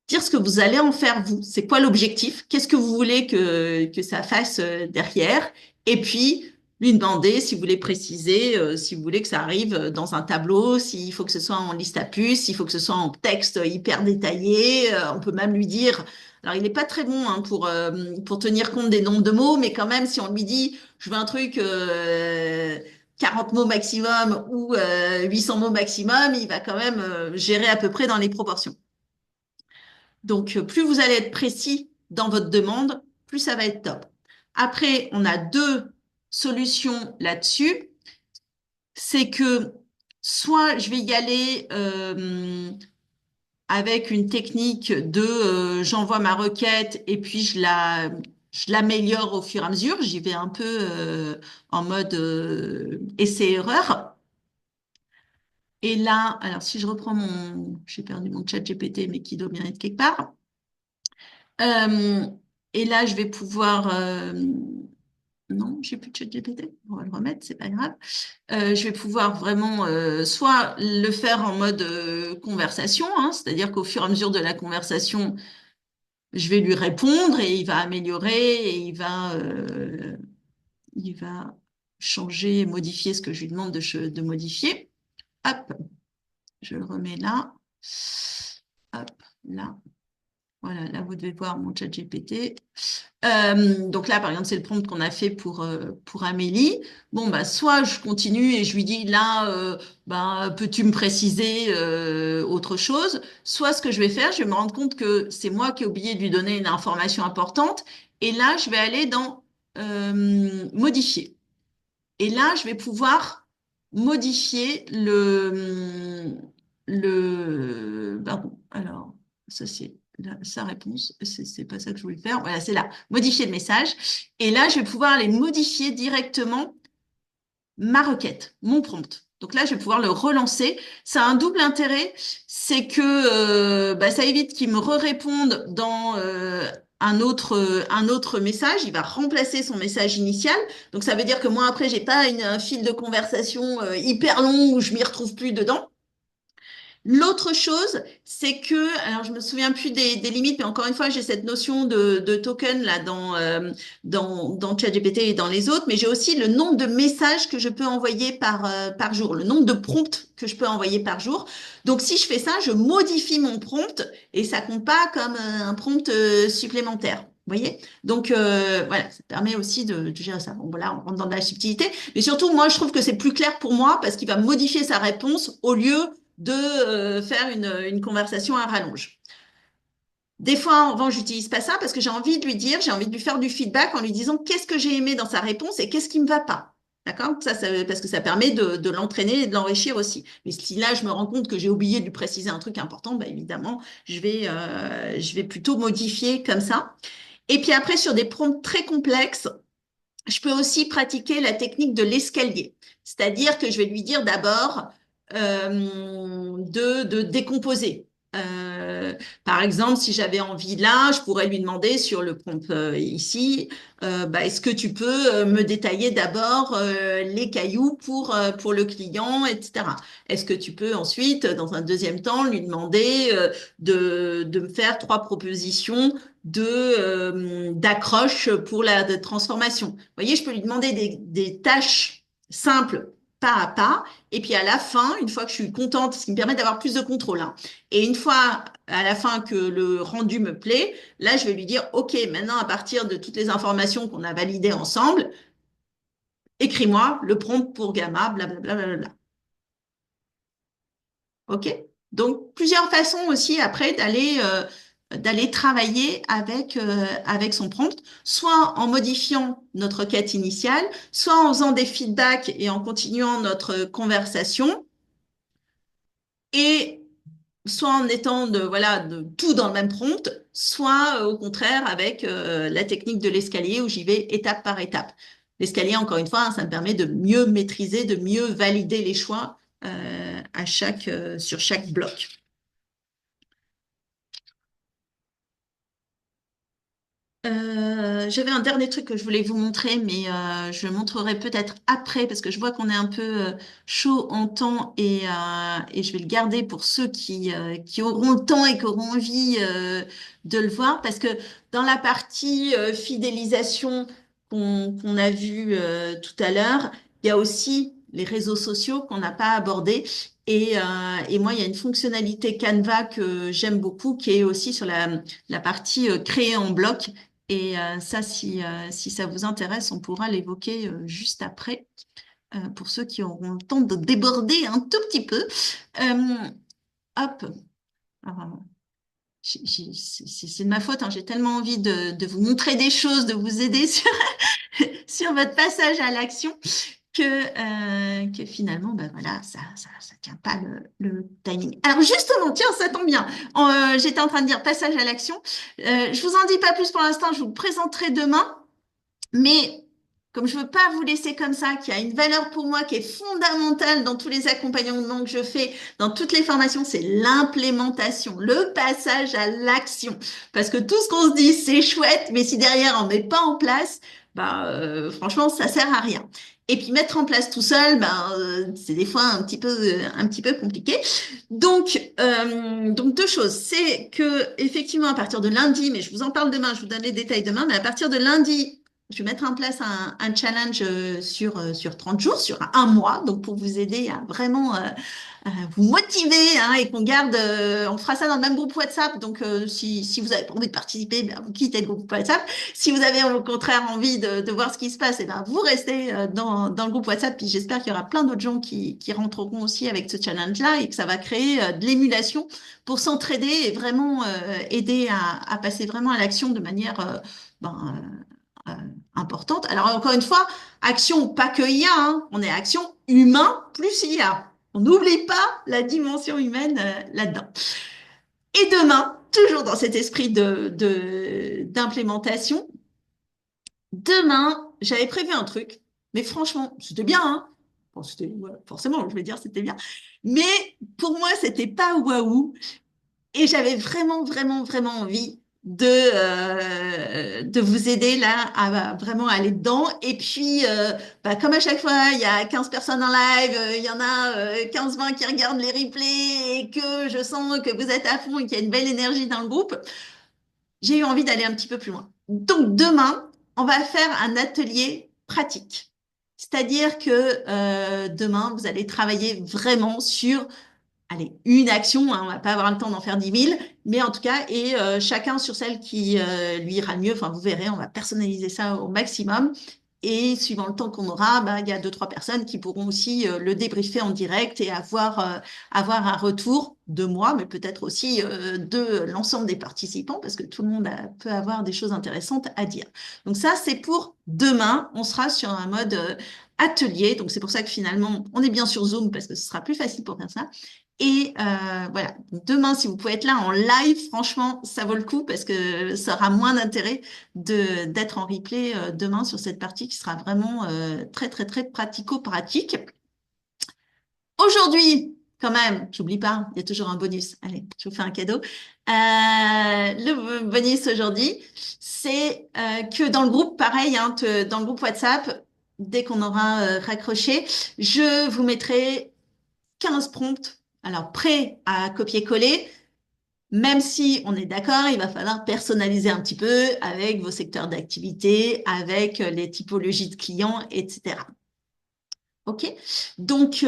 dire ce que vous allez en faire vous, c'est quoi l'objectif, qu'est-ce que vous voulez que ça fasse derrière, et puis lui demander si vous voulez préciser, si vous voulez que ça arrive dans un tableau, s'il faut que ce soit en liste à puces, s'il faut que ce soit en texte hyper détaillé, on peut même lui dire, alors il n'est pas très bon hein, pour tenir compte des nombres de mots, mais quand même si on lui dit, je veux un truc 40 mots maximum ou 800 mots maximum, il va quand même gérer à peu près dans les proportions. Donc, plus vous allez être précis dans votre demande, plus ça va être top. Après, on a 2 solutions là-dessus. C'est que soit je vais y aller avec une technique de j'envoie ma requête et puis je l'améliore au fur et à mesure. J'y vais un peu en mode essai-erreur. Et là, alors si je reprends j'ai perdu mon chat GPT, mais qui doit bien être quelque part. Euh, et là, je vais pouvoir. Non, j'ai plus de chat GPT. On va le remettre, c'est pas grave. Je vais pouvoir vraiment soit le faire en mode conversation, hein, c'est-à-dire qu'au fur et à mesure de la conversation, je vais lui répondre et il va améliorer et il va changer, modifier ce que je lui demande de modifier. Hop, je le remets là. Hop, là. Voilà, là, vous devez voir mon chat GPT. Donc là, par exemple, c'est le prompt qu'on a fait pour Amélie. Bon, bah, soit je continue et je lui dis, là, bah, peux-tu me préciser autre chose? Soit ce que je vais faire, je vais me rendre compte que c'est moi qui ai oublié de lui donner une information importante. Et là, je vais aller dans modifier. Et là, je vais pouvoir modifier pardon, alors, ça c'est sa réponse, c'est pas ça que je voulais faire. Voilà, c'est là, modifier le message. Et là, je vais pouvoir aller modifier directement ma requête, mon prompt. Donc là, je vais pouvoir le relancer. Ça a un double intérêt, c'est que bah, ça évite qu'il me réponde dans un autre message. Il va remplacer son message initial. Donc ça veut dire que moi après, j'ai pas un fil de conversation hyper long où je m'y retrouve plus dedans. L'autre chose, c'est que, alors je me souviens plus des limites, mais encore une fois, j'ai cette notion de token là dans ChatGPT et dans les autres, mais j'ai aussi le nombre de messages que je peux envoyer par jour, le nombre de prompts que je peux envoyer par jour. Donc si je fais ça, je modifie mon prompt et ça compte pas comme un prompt supplémentaire. Vous voyez? Donc voilà, ça permet aussi de gérer ça. Bon, voilà, on rentre dans de la subtilité, mais surtout, moi, je trouve que c'est plus clair pour moi parce qu'il va modifier sa réponse au lieu de faire une conversation à rallonge. Des fois, en revanche, j'utilise pas ça parce que j'ai envie de lui dire, j'ai envie de lui faire du feedback en lui disant qu'est-ce que j'ai aimé dans sa réponse et qu'est-ce qui me va pas. D'accord? Parce que ça permet de l'entraîner et de l'enrichir aussi. Mais si là, je me rends compte que j'ai oublié de lui préciser un truc important, bah, évidemment, je vais plutôt modifier comme ça. Et puis après, sur des prompts très complexes, je peux aussi pratiquer la technique de l'escalier. C'est-à-dire que je vais lui dire d'abord de décomposer. Euh, Par exemple, si j'avais envie là, je pourrais lui demander sur le prompt ici, bah, est-ce que tu peux me détailler d'abord les cailloux pour le client, etc. Est-ce que tu peux ensuite, dans un deuxième temps, lui demander de me faire trois propositions d'accroche pour la de transformation. Vous voyez, je peux lui demander des tâches simples, pas à pas, et puis à la fin, une fois que je suis contente, ce qui me permet d'avoir plus de contrôle, hein, et une fois à la fin que le rendu me plaît, là, je vais lui dire, OK, maintenant, à partir de toutes les informations qu'on a validées ensemble, écris-moi le prompt pour gamma, blablabla. Bla, bla, bla, bla. OK? Donc, plusieurs façons aussi après d'aller travailler avec son prompt, soit en modifiant notre requête initiale, soit en faisant des feedbacks et en continuant notre conversation, et soit en étant voilà, de tout dans le même prompt, soit au contraire avec la technique de l'escalier où j'y vais étape par étape. L'escalier, encore une fois, hein, ça me permet de mieux maîtriser, de mieux valider les choix sur chaque bloc. J'avais un dernier truc que je voulais vous montrer, mais je le montrerai peut-être après parce que je vois qu'on est un peu chaud en temps et je vais le garder pour ceux qui auront le temps et qui auront envie de le voir parce que dans la partie fidélisation qu'on a vue tout à l'heure, il y a aussi les réseaux sociaux qu'on n'a pas abordés. Et moi, il y a une fonctionnalité Canva que j'aime beaucoup qui est aussi sur la partie créer en bloc. Et ça, si ça vous intéresse, on pourra l'évoquer juste après, pour ceux qui auront le temps de déborder un tout petit peu. Euh, Hop. Alors, c'est de ma faute, hein, j'ai tellement envie de vous montrer des choses, de vous aider sur votre passage à l'action que finalement, ben voilà, ça tient pas le timing. Alors justement, tiens, ça tombe bien. J'étais en train de dire passage à l'action. Je vous en dis pas plus pour l'instant, je vous le présenterai demain. Mais comme je veux pas vous laisser comme ça, qui a une valeur pour moi qui est fondamentale dans tous les accompagnements que je fais, dans toutes les formations, c'est l'implémentation, le passage à l'action. Parce que tout ce qu'on se dit, c'est chouette, mais si derrière on met pas en place, bah franchement, ça sert à rien. Et puis mettre en place tout seul, c'est des fois un petit peu compliqué. Donc deux choses, c'est que effectivement à partir de lundi, mais je vous en parle demain, je vous donne les détails demain, mais à partir de lundi je vais mettre en place un challenge sur 30 jours, sur un mois, donc pour vous aider à vraiment vous motiver hein, et qu'on garde, on fera ça dans le même groupe WhatsApp. Donc, si vous avez pas envie de participer, ben, vous quittez le groupe WhatsApp. Si vous avez au contraire envie de voir ce qui se passe, et ben, vous restez dans le groupe WhatsApp. Puis j'espère qu'il y aura plein d'autres gens qui rentreront aussi avec ce challenge-là et que ça va créer de l'émulation pour s'entraider et vraiment aider à passer vraiment à l'action de manière ben, importante. Alors, encore une fois, action pas que IA, hein, on est action humain plus IA. On n'oublie pas la dimension humaine là-dedans. Et demain, toujours dans cet esprit d'implémentation, demain, j'avais prévu un truc, mais franchement, c'était bien, hein. Bon, ouais, forcément, je vais dire c'était bien. Mais pour moi, c'était pas waouh. Et j'avais vraiment, vraiment, vraiment envie de vous aider là à vraiment aller dedans. Et puis, bah, comme à chaque fois, il y a 15 personnes en live, il y en a 15-20 qui regardent les replays et que je sens que vous êtes à fond et qu'il y a une belle énergie dans le groupe, j'ai eu envie d'aller un petit peu plus loin. Donc, demain, on va faire un atelier pratique. C'est-à-dire que demain, vous allez travailler vraiment sur allez, une action, hein, on va pas avoir le temps d'en faire 10 000, mais en tout cas, et chacun sur celle qui lui ira le mieux. Enfin, vous verrez, on va personnaliser ça au maximum. Et suivant le temps qu'on aura, bah, il y a deux, trois personnes qui pourront aussi le débriefer en direct et avoir un retour de moi, mais peut-être aussi de l'ensemble des participants, parce que tout le monde peut avoir des choses intéressantes à dire. Donc ça, c'est pour demain. On sera sur un mode atelier. Donc c'est pour ça que finalement, on est bien sur Zoom, parce que ce sera plus facile pour faire ça. Et voilà, demain, si vous pouvez être là en live, franchement, ça vaut le coup parce que ça aura moins d'intérêt d'être en replay demain sur cette partie qui sera vraiment très, très, très pratico-pratique. Aujourd'hui, quand même, j'oublie pas, il y a toujours un bonus. Allez, je vous fais un cadeau. Le bonus aujourd'hui, c'est que dans le groupe, pareil, hein, dans le groupe WhatsApp, dès qu'on aura raccroché, je vous mettrai 15 prompts, alors prêts à copier-coller, même si on est d'accord, il va falloir personnaliser un petit peu avec vos secteurs d'activité, avec les typologies de clients, etc. OK? Donc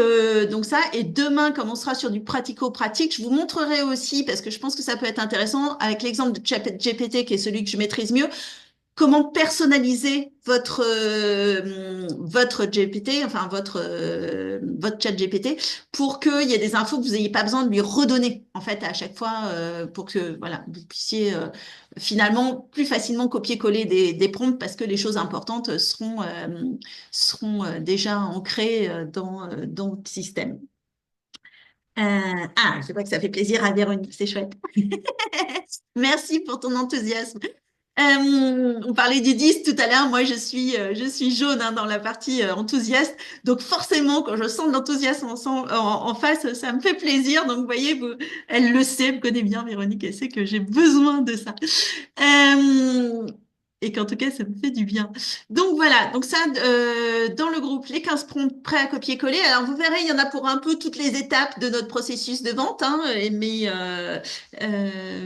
ça, et demain, comme on sera sur du pratico-pratique, je vous montrerai aussi, parce que je pense que ça peut être intéressant, avec l'exemple de GPT, qui est celui que je maîtrise mieux, comment personnaliser votre GPT, enfin votre chat GPT, pour qu'il y ait des infos que vous n'ayez pas besoin de lui redonner en fait à chaque fois, pour que voilà vous puissiez finalement plus facilement copier-coller des prompts parce que les choses importantes seront déjà ancrées dans le système. Je vois que ça fait plaisir à Véronique, c'est chouette. Merci pour ton enthousiasme. On parlait du 10 tout à l'heure. Moi, je suis jaune hein, dans la partie enthousiaste. Donc, forcément, quand je sens de l'enthousiasme en face, ça me fait plaisir. Donc, vous voyez, elle le sait, elle me connaît bien, Véronique. Elle sait que j'ai besoin de ça. Euh, et qu'en tout cas, ça me fait du bien. Donc, voilà. Donc, ça, dans le groupe, les 15 prompts prêts à copier-coller. Alors, vous verrez, il y en a pour un peu toutes les étapes de notre processus de vente. Hein, mais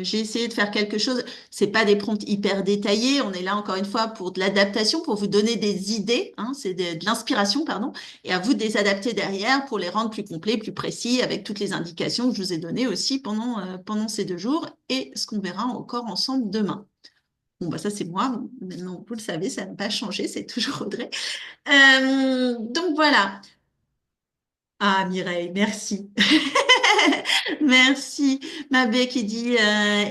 j'ai essayé de faire quelque chose. C'est pas des prompts hyper détaillés. On est là encore une fois pour de l'adaptation, pour vous donner des idées. Hein, c'est de l'inspiration, pardon. Et à vous de les adapter derrière pour les rendre plus complets, plus précis, avec toutes les indications que je vous ai données aussi pendant ces 2 jours et ce qu'on verra encore ensemble demain. Bon, bah ça, c'est moi. Maintenant, vous le savez, ça n'a pas changé. C'est toujours Audrey. Donc voilà. Ah, Mireille, merci. Merci. Mabé qui dit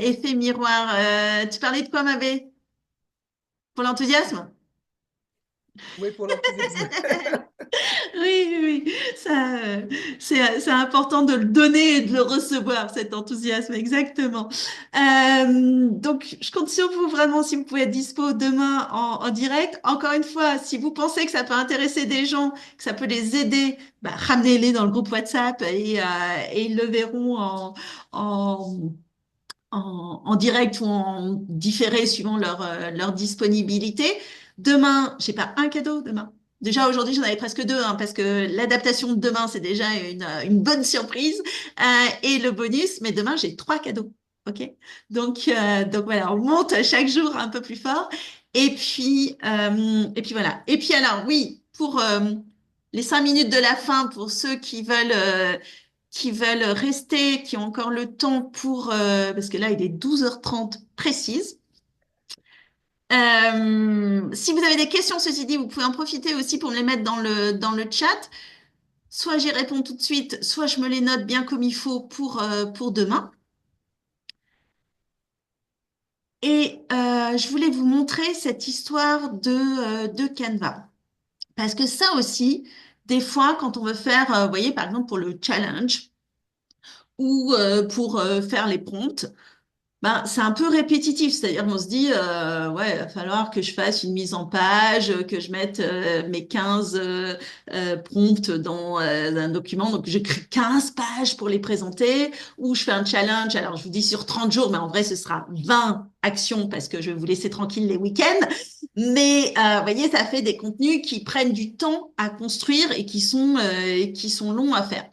effet miroir. Tu parlais de quoi, Mabé? Pour l'enthousiasme? Oui, pour l'enthousiasme. Oui, oui, oui. Ça, c'est important de le donner et de le recevoir, cet enthousiasme, exactement. Donc, je compte sur vous vraiment si vous pouvez être dispo demain en direct. Encore une fois, si vous pensez que ça peut intéresser des gens, que ça peut les aider, bah, ramenez-les dans le groupe WhatsApp et ils le verront en, en direct ou en différé suivant leur disponibilité. Demain, j'ai pas un cadeau demain. Déjà aujourd'hui, j'en avais presque deux, hein, parce que l'adaptation de demain, c'est déjà une bonne surprise, et le bonus. Mais demain, j'ai 3 cadeaux. OK? Donc voilà, on monte chaque jour un peu plus fort. Et puis voilà. Et puis alors, oui, pour les 5 minutes de la fin, pour ceux qui veulent rester, qui ont encore le temps pour, parce que là, il est 12h30 précise. Si vous avez des questions, ceci dit, vous pouvez en profiter aussi pour me les mettre dans le chat. Soit j'y réponds tout de suite, soit je me les note bien comme il faut pour demain. Et je voulais vous montrer cette histoire de Canva. Parce que ça aussi, des fois, quand on veut faire, vous voyez, par exemple, pour le challenge ou pour faire les prompts, ben, c'est un peu répétitif, c'est-à-dire qu'on se dit, ouais, il va falloir que je fasse une mise en page, que je mette mes 15 prompts dans un document, donc j'écris 15 pages pour les présenter, ou je fais un challenge, alors je vous dis sur 30 jours, mais en vrai ce sera 20 actions parce que je vais vous laisser tranquille les week-ends, mais vous voyez, ça fait des contenus qui prennent du temps à construire et qui sont longs à faire.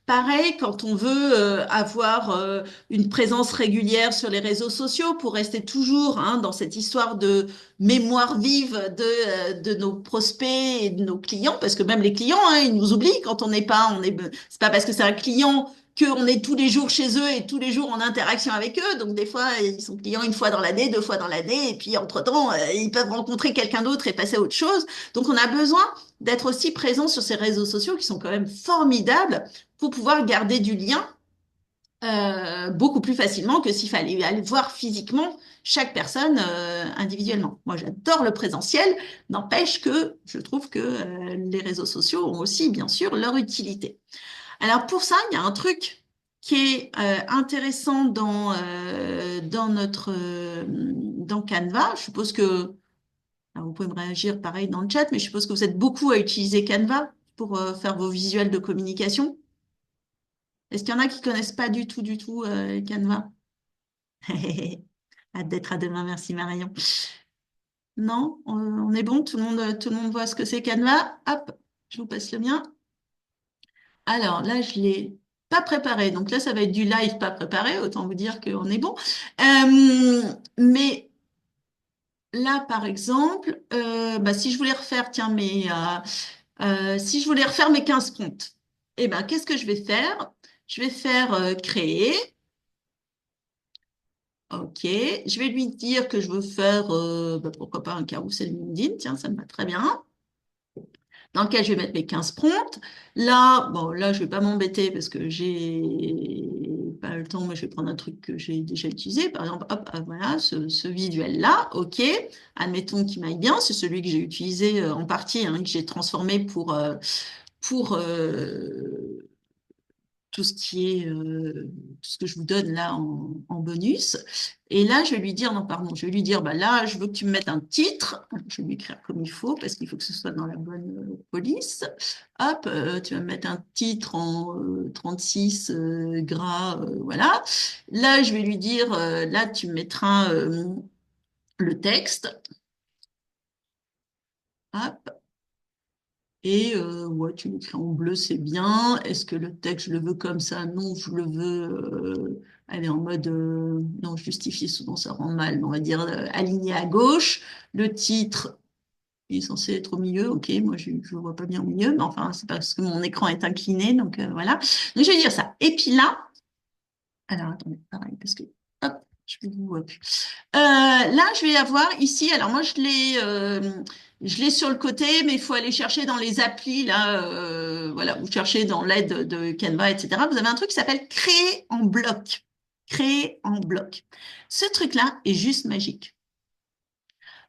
Pareil, quand on veut avoir une présence régulière sur les réseaux sociaux pour rester toujours dans cette histoire de mémoire vive de nos prospects et de nos clients, parce que même les clients, ils nous oublient quand c'est pas parce que c'est un client qu'on est tous les jours chez eux et tous les jours en interaction avec eux. Donc des fois, ils sont clients une fois dans l'année, 2 fois dans l'année, et puis entre-temps, ils peuvent rencontrer quelqu'un d'autre et passer à autre chose. Donc on a besoin d'être aussi présent sur ces réseaux sociaux qui sont quand même formidables pour pouvoir garder du lien beaucoup plus facilement que s'il fallait aller voir physiquement chaque personne individuellement. Moi, j'adore le présentiel, n'empêche que je trouve que les réseaux sociaux ont aussi, bien sûr, leur utilité. Alors pour ça, il y a un truc qui est intéressant dans Canva. Je suppose que alors, vous pouvez me réagir pareil dans le chat, mais je suppose que vous êtes beaucoup à utiliser Canva pour faire vos visuels de communication. Est-ce qu'il y en a qui connaissent pas du tout Canva? Hâte d'être à demain, merci Marion. Non, on est bon, tout le monde voit ce que c'est Canva. Hop, je vous passe le mien. Alors là, je l'ai pas préparé, donc là, ça va être du live pas préparé, autant vous dire qu'on est bon. Mais là, par exemple, bah, si je voulais refaire, tiens, si je voulais refaire mes 15 prompts, eh ben, qu'est-ce que je vais faire? Je vais faire créer. Ok, je vais lui dire que je veux faire, bah, pourquoi pas un carrousel LinkedIn, tiens, ça me va très bien, dans lequel je vais mettre mes 15 prompts. Là, bon, là, je vais pas m'embêter parce que j'ai pas le temps, mais je vais prendre un truc que j'ai déjà utilisé. Par exemple, hop, ah, voilà, ce visuel-là, ok, admettons qu'il m'aille bien, c'est celui que j'ai utilisé en partie, que j'ai transformé pour tout ce qui est tout ce que je vous donne là en bonus. Et là, je vais lui dire, non, pardon, je vais lui dire, bah là, je veux que tu me mettes un titre. Je vais lui écrire comme il faut parce qu'il faut que ce soit dans la bonne police. Hop, tu vas me mettre un titre en 36 gras, voilà. Là, je vais lui dire, là, tu me mettras le texte. Hop. Et ouais, tu l'écris en bleu, c'est bien. Est-ce que le texte, je le veux comme ça? Non, je le veux aller en mode non, justifier, souvent ça rend mal, mais on va dire aligné à gauche. Le titre, il est censé être au milieu. Ok, moi je ne le vois pas bien au milieu, mais enfin, c'est parce que mon écran est incliné, donc voilà. Donc je vais dire ça. Et puis là, alors attendez, pareil, parce que hop, je vous vois plus. Là, je vais avoir ici, alors moi je l'ai sur le côté, mais il faut aller chercher dans les applis, là, voilà, vous cherchez dans l'aide de Canva, etc. Vous avez un truc qui s'appelle Créer en bloc. Créer en bloc. Ce truc-là est juste magique.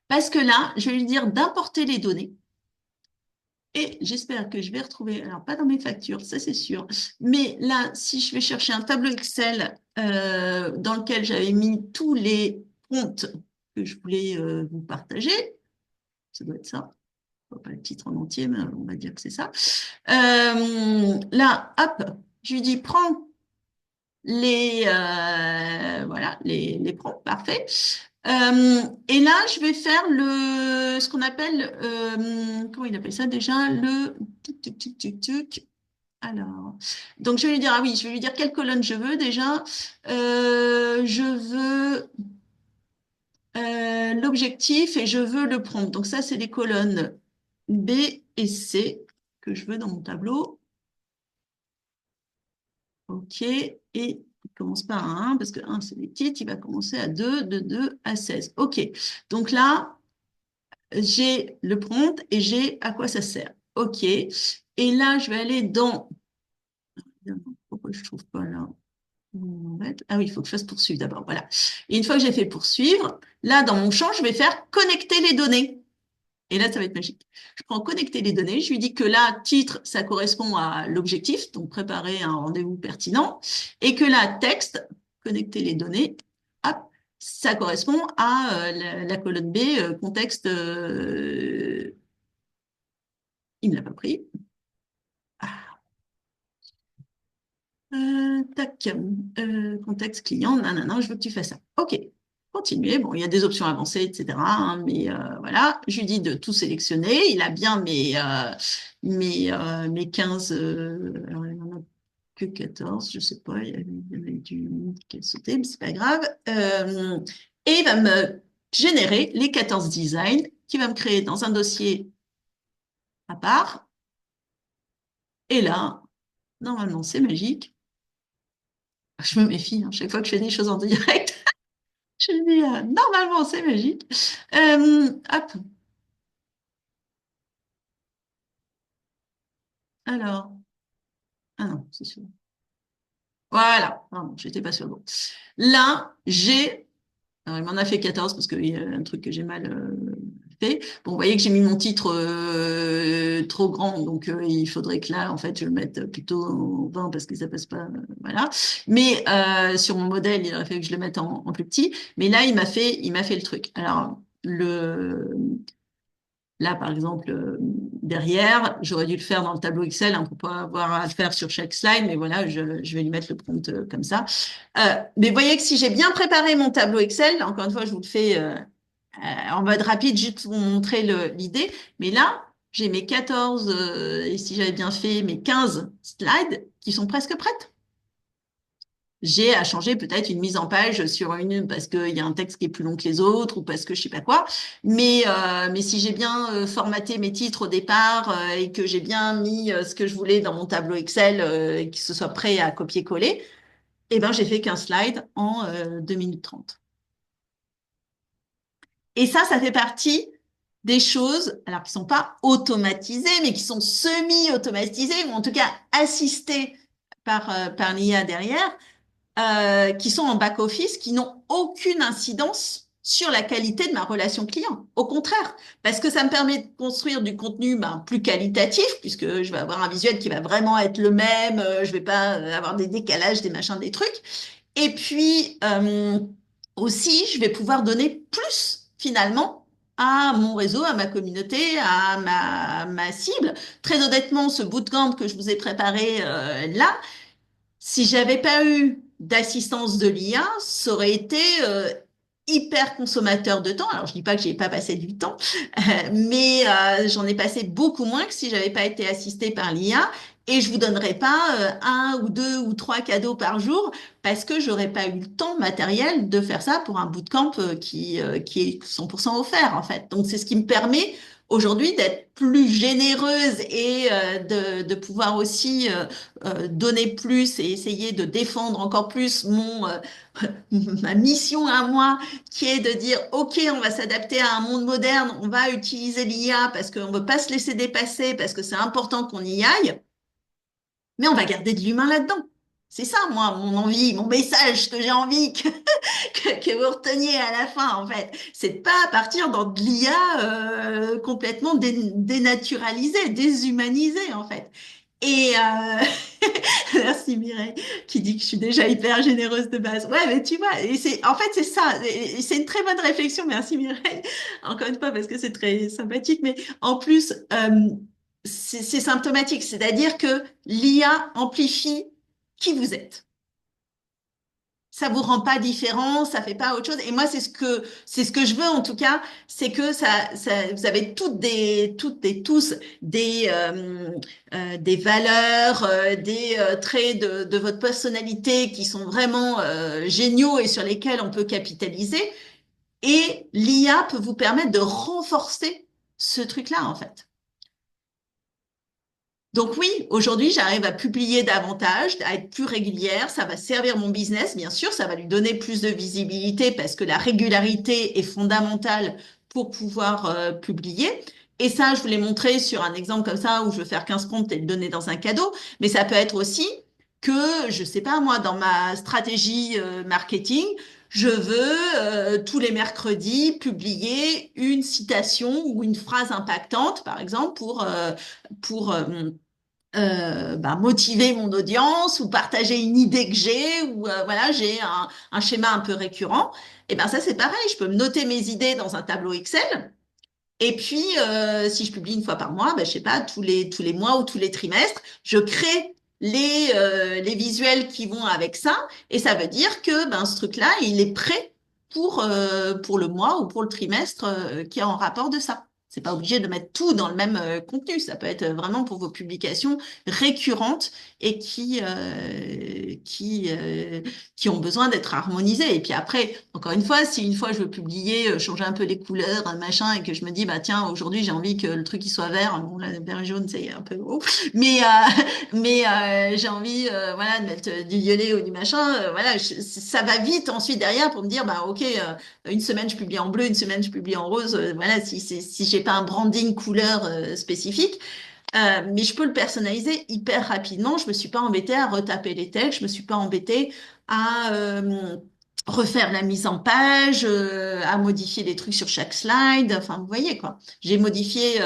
Parce que là, je vais lui dire d'importer les données. Et j'espère que je vais retrouver, alors pas dans mes factures, ça c'est sûr, mais là, si je vais chercher un tableau Excel dans lequel j'avais mis tous les comptes que je voulais vous partager, ça doit être ça, pas le titre en entier, mais on va dire que c'est ça. Là, hop, je lui dis, prends voilà, les prompts, parfait. Et là, je vais faire ce qu'on appelle, comment il appelle ça déjà? Le tic, tic, tic, tic, tic. Alors, donc je vais lui dire, ah oui, je vais lui dire quelle colonne je veux déjà. Je veux l'objectif et je veux le prompt. Donc ça, c'est les colonnes B et C que je veux dans mon tableau. OK. Et il commence par un 1, parce que 1, c'est les titres. Il va commencer à 2, de 2 à 16. OK. Donc là, j'ai le prompt et j'ai à quoi ça sert. OK. Et là, je vais aller dans... Pourquoi je ne trouve pas là? Ah oui, il faut que je fasse poursuivre d'abord. Voilà. Et une fois que j'ai fait poursuivre, là, dans mon champ, je vais faire connecter les données. Et là, ça va être magique. Je prends connecter les données. Je lui dis que là, titre, ça correspond à l'objectif, donc préparer un rendez-vous pertinent. Et que là, texte, connecter les données, hop, ça correspond à la colonne B, contexte. Il ne l'a pas pris. Ah, tac, contexte client, non, je veux que tu fasses ça. OK, continuer. Bon, il y a des options avancées, etc. Mais voilà, je lui dis de tout sélectionner. Il a bien mes 15. Alors, il n'en a que 14, je ne sais pas. Il y avait du qui a sauté, mais c'est pas grave. Et il va me générer les 14 designs qu'il va me créer dans un dossier à part. Et là, normalement, c'est magique. Je me méfie, hein, chaque fois que je fais des choses en direct. Je me dis, normalement, c'est magique. Hop. Alors, ah non, c'est sûr. Voilà, non, j'étais pas sûre. Bon. Là, j'ai, alors il m'en a fait 14 parce qu'il y a un truc que j'ai mal fait. Bon, vous voyez que j'ai mis mon titre trop grand, donc il faudrait que là, en fait, je le mette plutôt en 20 parce que ça passe pas, voilà. Mais sur mon modèle, il aurait fallu que je le mette en plus petit. Mais là, il m'a fait le truc. Alors, là, par exemple, derrière, j'aurais dû le faire dans le tableau Excel pour pas avoir à le faire sur chaque slide, mais voilà, je vais lui mettre le prompt comme ça. Mais vous voyez que si j'ai bien préparé mon tableau Excel, là, encore une fois, je vous le fais en mode rapide, juste pour vous montrer l'idée. Mais là, j'ai mes 14, et si j'avais bien fait mes 15 slides qui sont presque prêtes. J'ai à changer peut-être une mise en page sur une parce qu'il y a un texte qui est plus long que les autres ou parce que je sais pas quoi. Mais si j'ai bien formaté mes titres au départ et que j'ai bien mis ce que je voulais dans mon tableau Excel et que ce soit prêt à copier-coller, eh ben j'ai fait qu'un slide en 2 minutes 30. Et ça fait partie des choses, alors qui sont pas automatisées, mais qui sont semi-automatisées ou en tout cas assistées par l'IA derrière qui sont en back-office, qui n'ont aucune incidence sur la qualité de ma relation client. Au contraire, parce que ça me permet de construire du contenu plus qualitatif, puisque je vais avoir un visuel qui va vraiment être le même, je vais pas avoir des décalages, des machins, des trucs. Et puis aussi, je vais pouvoir donner plus finalement à mon réseau, à ma communauté, à ma cible. Très honnêtement, ce bootcamp que je vous ai préparé là, si j'avais pas eu d'assistance de l'IA, ça aurait été hyper consommateur de temps. Alors, je dis pas que j'ai pas passé du temps, mais j'en ai passé beaucoup moins que si j'avais pas été assistée par l'IA. Et je vous donnerai pas un ou deux ou trois cadeaux par jour parce que j'aurais pas eu le temps matériel de faire ça pour un bootcamp qui est 100% offert en fait. Donc, c'est ce qui me permet aujourd'hui d'être plus généreuse et de pouvoir aussi donner plus et essayer de défendre encore plus ma mission à moi, qui est de dire, OK, on va s'adapter à un monde moderne, on va utiliser l'IA parce qu'on ne veut pas se laisser dépasser, parce que c'est important qu'on y aille, mais on va garder de l'humain là-dedans. C'est ça, moi, mon envie, mon message que j'ai envie que vous reteniez à la fin, en fait. C'est de pas partir dans de l'IA complètement dénaturalisée, déshumanisée, en fait. Et merci Mireille qui dit que je suis déjà hyper généreuse de base. Ouais, mais tu vois, et en fait c'est ça, et c'est une très bonne réflexion. Merci Mireille, encore une fois parce que c'est très sympathique, mais en plus c'est symptomatique, c'est-à-dire que l'IA amplifie qui vous êtes. Ça vous rend pas différent, ça fait pas autre chose. Et moi, c'est ce que je veux en tout cas, c'est que vous avez tous des valeurs, des traits de votre personnalité qui sont vraiment géniaux et sur lesquels on peut capitaliser. Et l'IA peut vous permettre de renforcer ce truc-là, en fait. Donc oui, aujourd'hui, j'arrive à publier davantage, à être plus régulière. Ça va servir mon business, bien sûr. Ça va lui donner plus de visibilité parce que la régularité est fondamentale pour pouvoir publier. Et ça, je vous l'ai montré sur un exemple comme ça où je veux faire 15 comptes et le donner dans un cadeau. Mais ça peut être aussi que, je sais pas moi, dans ma stratégie marketing, je veux tous les mercredis publier une citation ou une phrase impactante, par exemple, pour motiver mon audience ou partager une idée que j'ai ou voilà, j'ai un schéma un peu récurrent. Et ben ça, c'est pareil. Je peux me noter mes idées dans un tableau Excel. Et puis, si je publie une fois par mois, ben, je sais pas, tous les mois ou tous les trimestres, je crée les visuels qui vont avec ça. Et ça veut dire que ben, ce truc-là, il est prêt pour le mois ou pour le trimestre qui est en rapport de ça. C'est pas obligé de mettre tout dans le même contenu. Ça peut être vraiment pour vos publications récurrentes et qui ont besoin d'être harmonisées. Et puis après, encore une fois, si une fois je veux publier, changer un peu les couleurs, un machin, et que je me dis, bah tiens, aujourd'hui j'ai envie que le truc il soit vert, bon là, vert et jaune c'est un peu haut, mais j'ai envie, voilà, de mettre du violet ou du machin, voilà, ça va vite ensuite derrière pour me dire, bah ok, une semaine je publie en bleu, une semaine je publie en rose, voilà, si j'ai pas un branding couleur spécifique. Mais je peux le personnaliser hyper rapidement. Je me suis pas embêtée à retaper les textes. Je me suis pas embêtée à refaire la mise en page, à modifier des trucs sur chaque slide. Enfin, vous voyez quoi. J'ai modifié,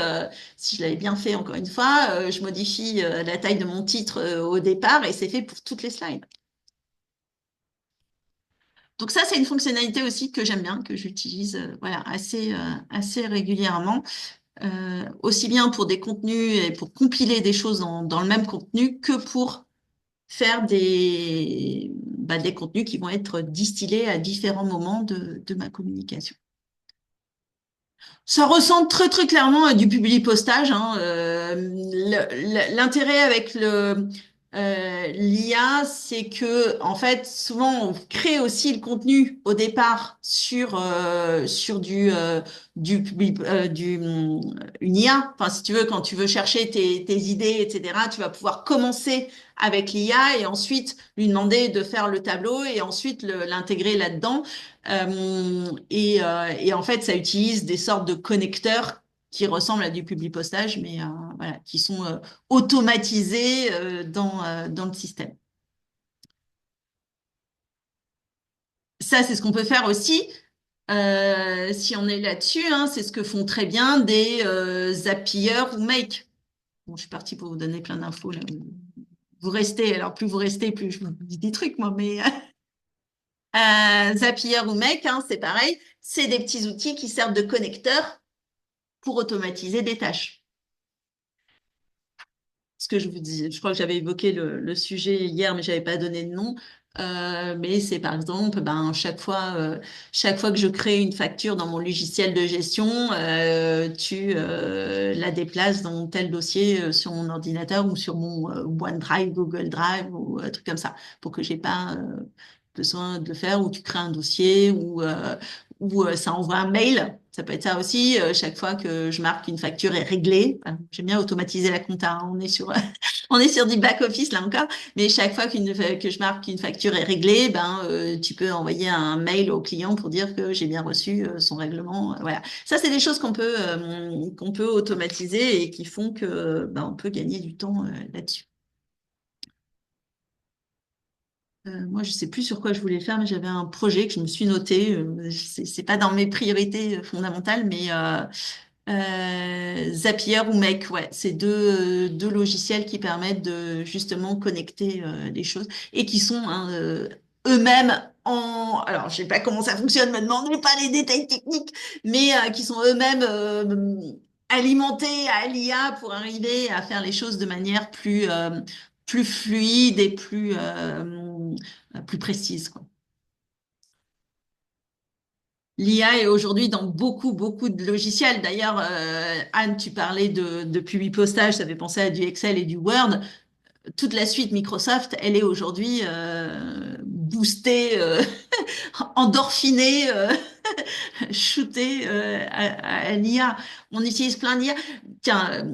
si je l'avais bien fait encore une fois, je modifie la taille de mon titre au départ et c'est fait pour toutes les slides. Donc ça, c'est une fonctionnalité aussi que j'aime bien, que j'utilise voilà, assez régulièrement. Aussi bien pour des contenus et pour compiler des choses dans le même contenu que pour faire des contenus qui vont être distillés à différents moments de ma communication. Ça ressemble très très clairement à du publi-postage, hein. L'intérêt avec l'IA, c'est que en fait, souvent, on crée aussi le contenu au départ sur une IA. Enfin, si tu veux, quand tu veux chercher tes idées, etc., tu vas pouvoir commencer avec l'IA et ensuite lui demander de faire le tableau et ensuite l'intégrer là-dedans. Et en fait, ça utilise des sortes de connecteurs qui ressemblent à du publipostage, mais voilà, qui sont automatisés dans le système. Ça, c'est ce qu'on peut faire aussi. Si on est là-dessus, hein, c'est ce que font très bien des Zapier ou Make. Bon, je suis partie pour vous donner plein d'infos là. Vous restez, alors plus vous restez, plus je vous dis des trucs, moi, mais Zapier ou Make, hein, c'est pareil. C'est des petits outils qui servent de connecteurs pour automatiser des tâches. Ce que je vous dis, je crois que j'avais évoqué le sujet hier, mais j'avais pas donné de nom. Mais c'est par exemple, ben, chaque fois que je crée une facture dans mon logiciel de gestion, tu la déplaces dans tel dossier sur mon ordinateur ou sur mon OneDrive, Google Drive ou un truc comme ça, pour que j'ai pas besoin de le faire, ou tu crées un dossier ou ça envoie un mail. Ça peut être ça aussi. Chaque fois que je marque une facture est réglée, j'aime bien automatiser la compta, hein. On est sur du back office là encore, mais chaque fois que je marque qu'une facture est réglée, ben tu peux envoyer un mail au client pour dire que j'ai bien reçu son règlement. Voilà. Ça, c'est des choses qu'on peut automatiser et qui font que ben, on peut gagner du temps là-dessus. Moi, je sais plus sur quoi je voulais faire, mais j'avais un projet que je me suis noté. C'est pas dans mes priorités fondamentales, mais Zapier ou Make, ouais, c'est deux logiciels qui permettent de justement connecter les choses et qui sont hein, eux-mêmes alors, je sais pas comment ça fonctionne, me demandez pas les détails techniques, mais qui sont eux-mêmes alimentés à l'IA pour arriver à faire les choses de manière plus fluide et plus précise, quoi. L'IA est aujourd'hui dans beaucoup de logiciels. D'ailleurs, Anne, tu parlais de publipostage, ça fait penser à du Excel et du Word. Toute la suite Microsoft, elle est aujourd'hui boostée, endorphinée shooter à l'IA. On utilise plein d'IA. Tiens,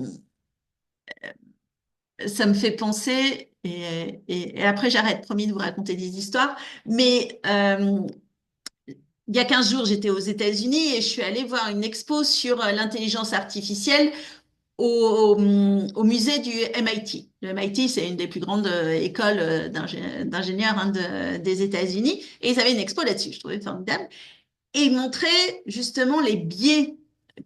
ça me fait penser, et après j'arrête, promis de vous raconter des histoires, mais il y a 15 jours, j'étais aux États-Unis et je suis allée voir une expo sur l'intelligence artificielle au musée du MIT. Le MIT, c'est une des plus grandes écoles d'ingénieurs des États-Unis. Et ils avaient une expo là-dessus, je trouvais formidable. Et ils montraient justement les biais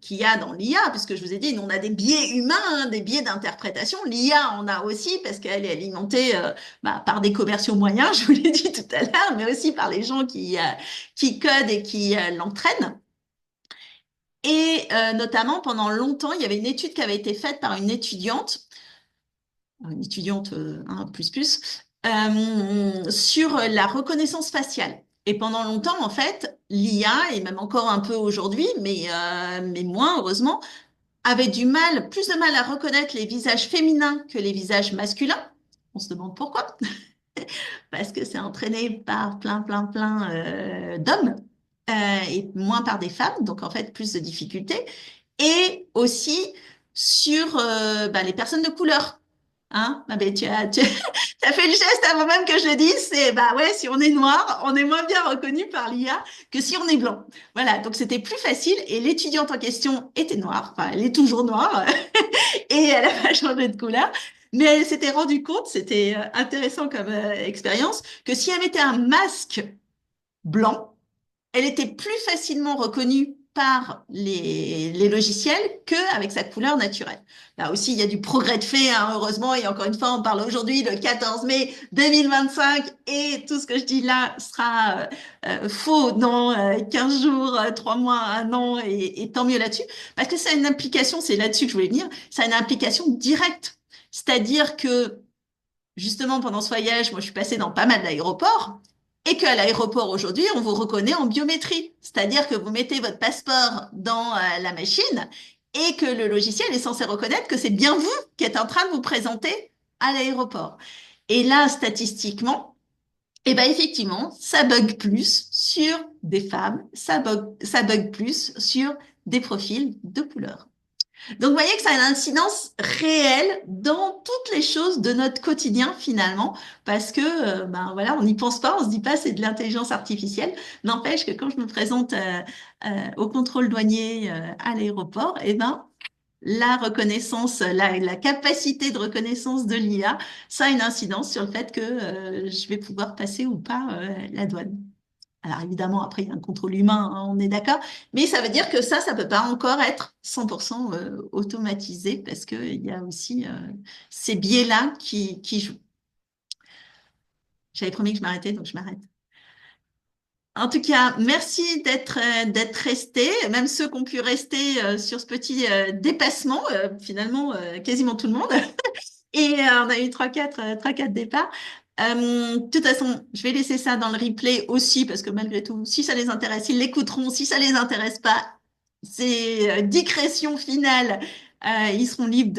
qu'il y a dans l'IA, puisque je vous ai dit, nous, on a des biais humains, hein, des biais d'interprétation. L'IA en a aussi, parce qu'elle est alimentée par des commerciaux moyens, je vous l'ai dit tout à l'heure, mais aussi par les gens qui codent et qui l'entraînent. Et notamment, pendant longtemps, il y avait une étude qui avait été faite par une étudiante sur la reconnaissance faciale. Et pendant longtemps, en fait, l'IA, et même encore un peu aujourd'hui, mais moins heureusement, avait plus de mal à reconnaître les visages féminins que les visages masculins. On se demande pourquoi. Parce que c'est entraîné par plein d'hommes et moins par des femmes, donc en fait plus de difficultés. Et aussi sur les personnes de couleur. Hein? Ah ben, as fait le geste avant même que je le dise, c'est bah ouais, si on est noir, on est moins bien reconnu par l'IA que si on est blanc. Voilà, donc c'était plus facile et l'étudiante en question était noire, enfin elle est toujours noire et elle a pas changé de couleur. Mais elle s'était rendue compte, c'était intéressant comme expérience, que si elle mettait un masque blanc, elle était plus facilement reconnue par les logiciels qu'avec sa couleur naturelle. Là aussi, il y a du progrès de fait, hein, heureusement, et encore une fois, on parle aujourd'hui le 14 mai 2025, et tout ce que je dis là sera faux dans 15 jours, 3 mois, 1 an, et tant mieux là-dessus, parce que ça a une implication, c'est là-dessus que je voulais venir, ça a une implication directe. C'est-à-dire que justement, pendant ce voyage, moi, je suis passée dans pas mal d'aéroports et qu'à l'aéroport aujourd'hui, on vous reconnaît en biométrie. C'est-à-dire que vous mettez votre passeport dans la machine et que le logiciel est censé reconnaître que c'est bien vous qui êtes en train de vous présenter à l'aéroport. Et là, statistiquement, eh ben effectivement, ça bug plus sur des femmes, ça bug plus sur des profils de couleur. Donc, vous voyez que ça a une incidence réelle dans toutes les choses de notre quotidien finalement, parce que voilà, on n'y pense pas, on se dit pas c'est de l'intelligence artificielle. N'empêche que quand je me présente au contrôle douanier à l'aéroport, eh ben la reconnaissance, la capacité de reconnaissance de l'IA, ça a une incidence sur le fait que je vais pouvoir passer ou pas la douane. Alors évidemment, après, il y a un contrôle humain, hein, on est d'accord, mais ça veut dire que ça peut pas encore être 100% automatisé parce qu'il y a aussi ces biais-là qui jouent. J'avais promis que je m'arrêtais, donc je m'arrête. En tout cas, merci d'être restés, même ceux qui ont pu rester sur ce petit dépassement, finalement, quasiment tout le monde. Et on a eu trois, quatre départs. De toute façon, je vais laisser ça dans le replay aussi, parce que malgré tout, si ça les intéresse, ils l'écouteront. Si ça les intéresse pas, c'est discrétion finale. Ils seront libres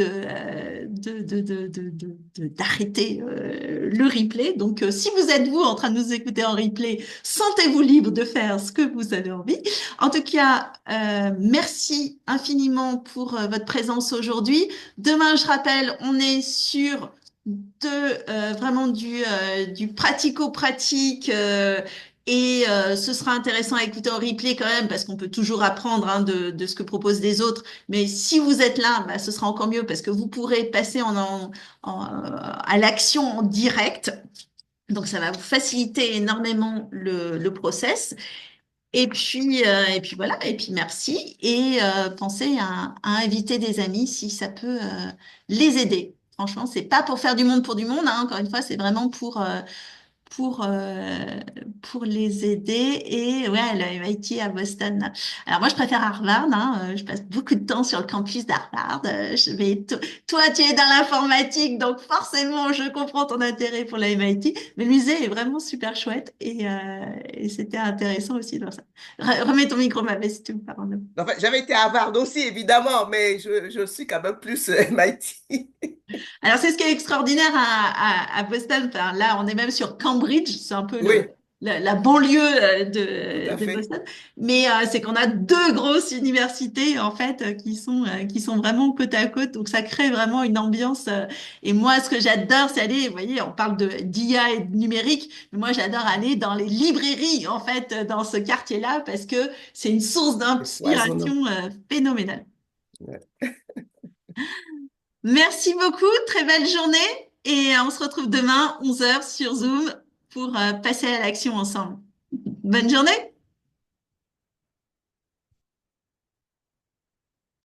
d'arrêter le replay. Donc, si vous êtes vous en train de nous écouter en replay, sentez-vous libre de faire ce que vous avez envie. En tout cas, merci infiniment pour votre présence aujourd'hui. Demain, je rappelle, on est sur vraiment du pratico-pratique et ce sera intéressant à écouter en replay quand même parce qu'on peut toujours apprendre hein, de ce que proposent les autres. Mais si vous êtes là, bah, ce sera encore mieux parce que vous pourrez passer à l'action en direct. Donc, ça va vous faciliter énormément le process. Et puis voilà, et puis merci. Et pensez à inviter des amis si ça peut les aider. Franchement, c'est pas pour faire du monde pour du monde, hein, encore une fois, c'est vraiment pour, euh, pour les aider. Et ouais, le MIT à Boston. Là. Alors moi, je préfère Harvard. Hein, je passe beaucoup de temps sur le campus d'Harvard. Toi, tu es dans l'informatique, donc forcément, je comprends ton intérêt pour la MIT. Mais le musée est vraiment super chouette et c'était intéressant aussi de voir ça. Remets ton micro, ma veste, tu me parles. En fait, j'avais été à Harvard aussi, évidemment, mais je suis quand même plus MIT. Alors, c'est ce qui est extraordinaire à Boston. Enfin, là, on est même sur Cambridge. C'est un peu Oui, la banlieue Tout à de fait. Boston, mais c'est qu'on a deux grosses universités en fait qui sont vraiment côte à côte, donc ça crée vraiment une ambiance. Et moi, ce que j'adore, c'est aller, vous voyez, on parle de d'IA et de numérique, mais moi j'adore aller dans les librairies en fait dans ce quartier-là parce que c'est une source C'est foisonnant. d'inspiration phénoménale. Ouais. Merci beaucoup, très belle journée et on se retrouve demain 11 heures sur Zoom pour passer à l'action ensemble. Bonne journée!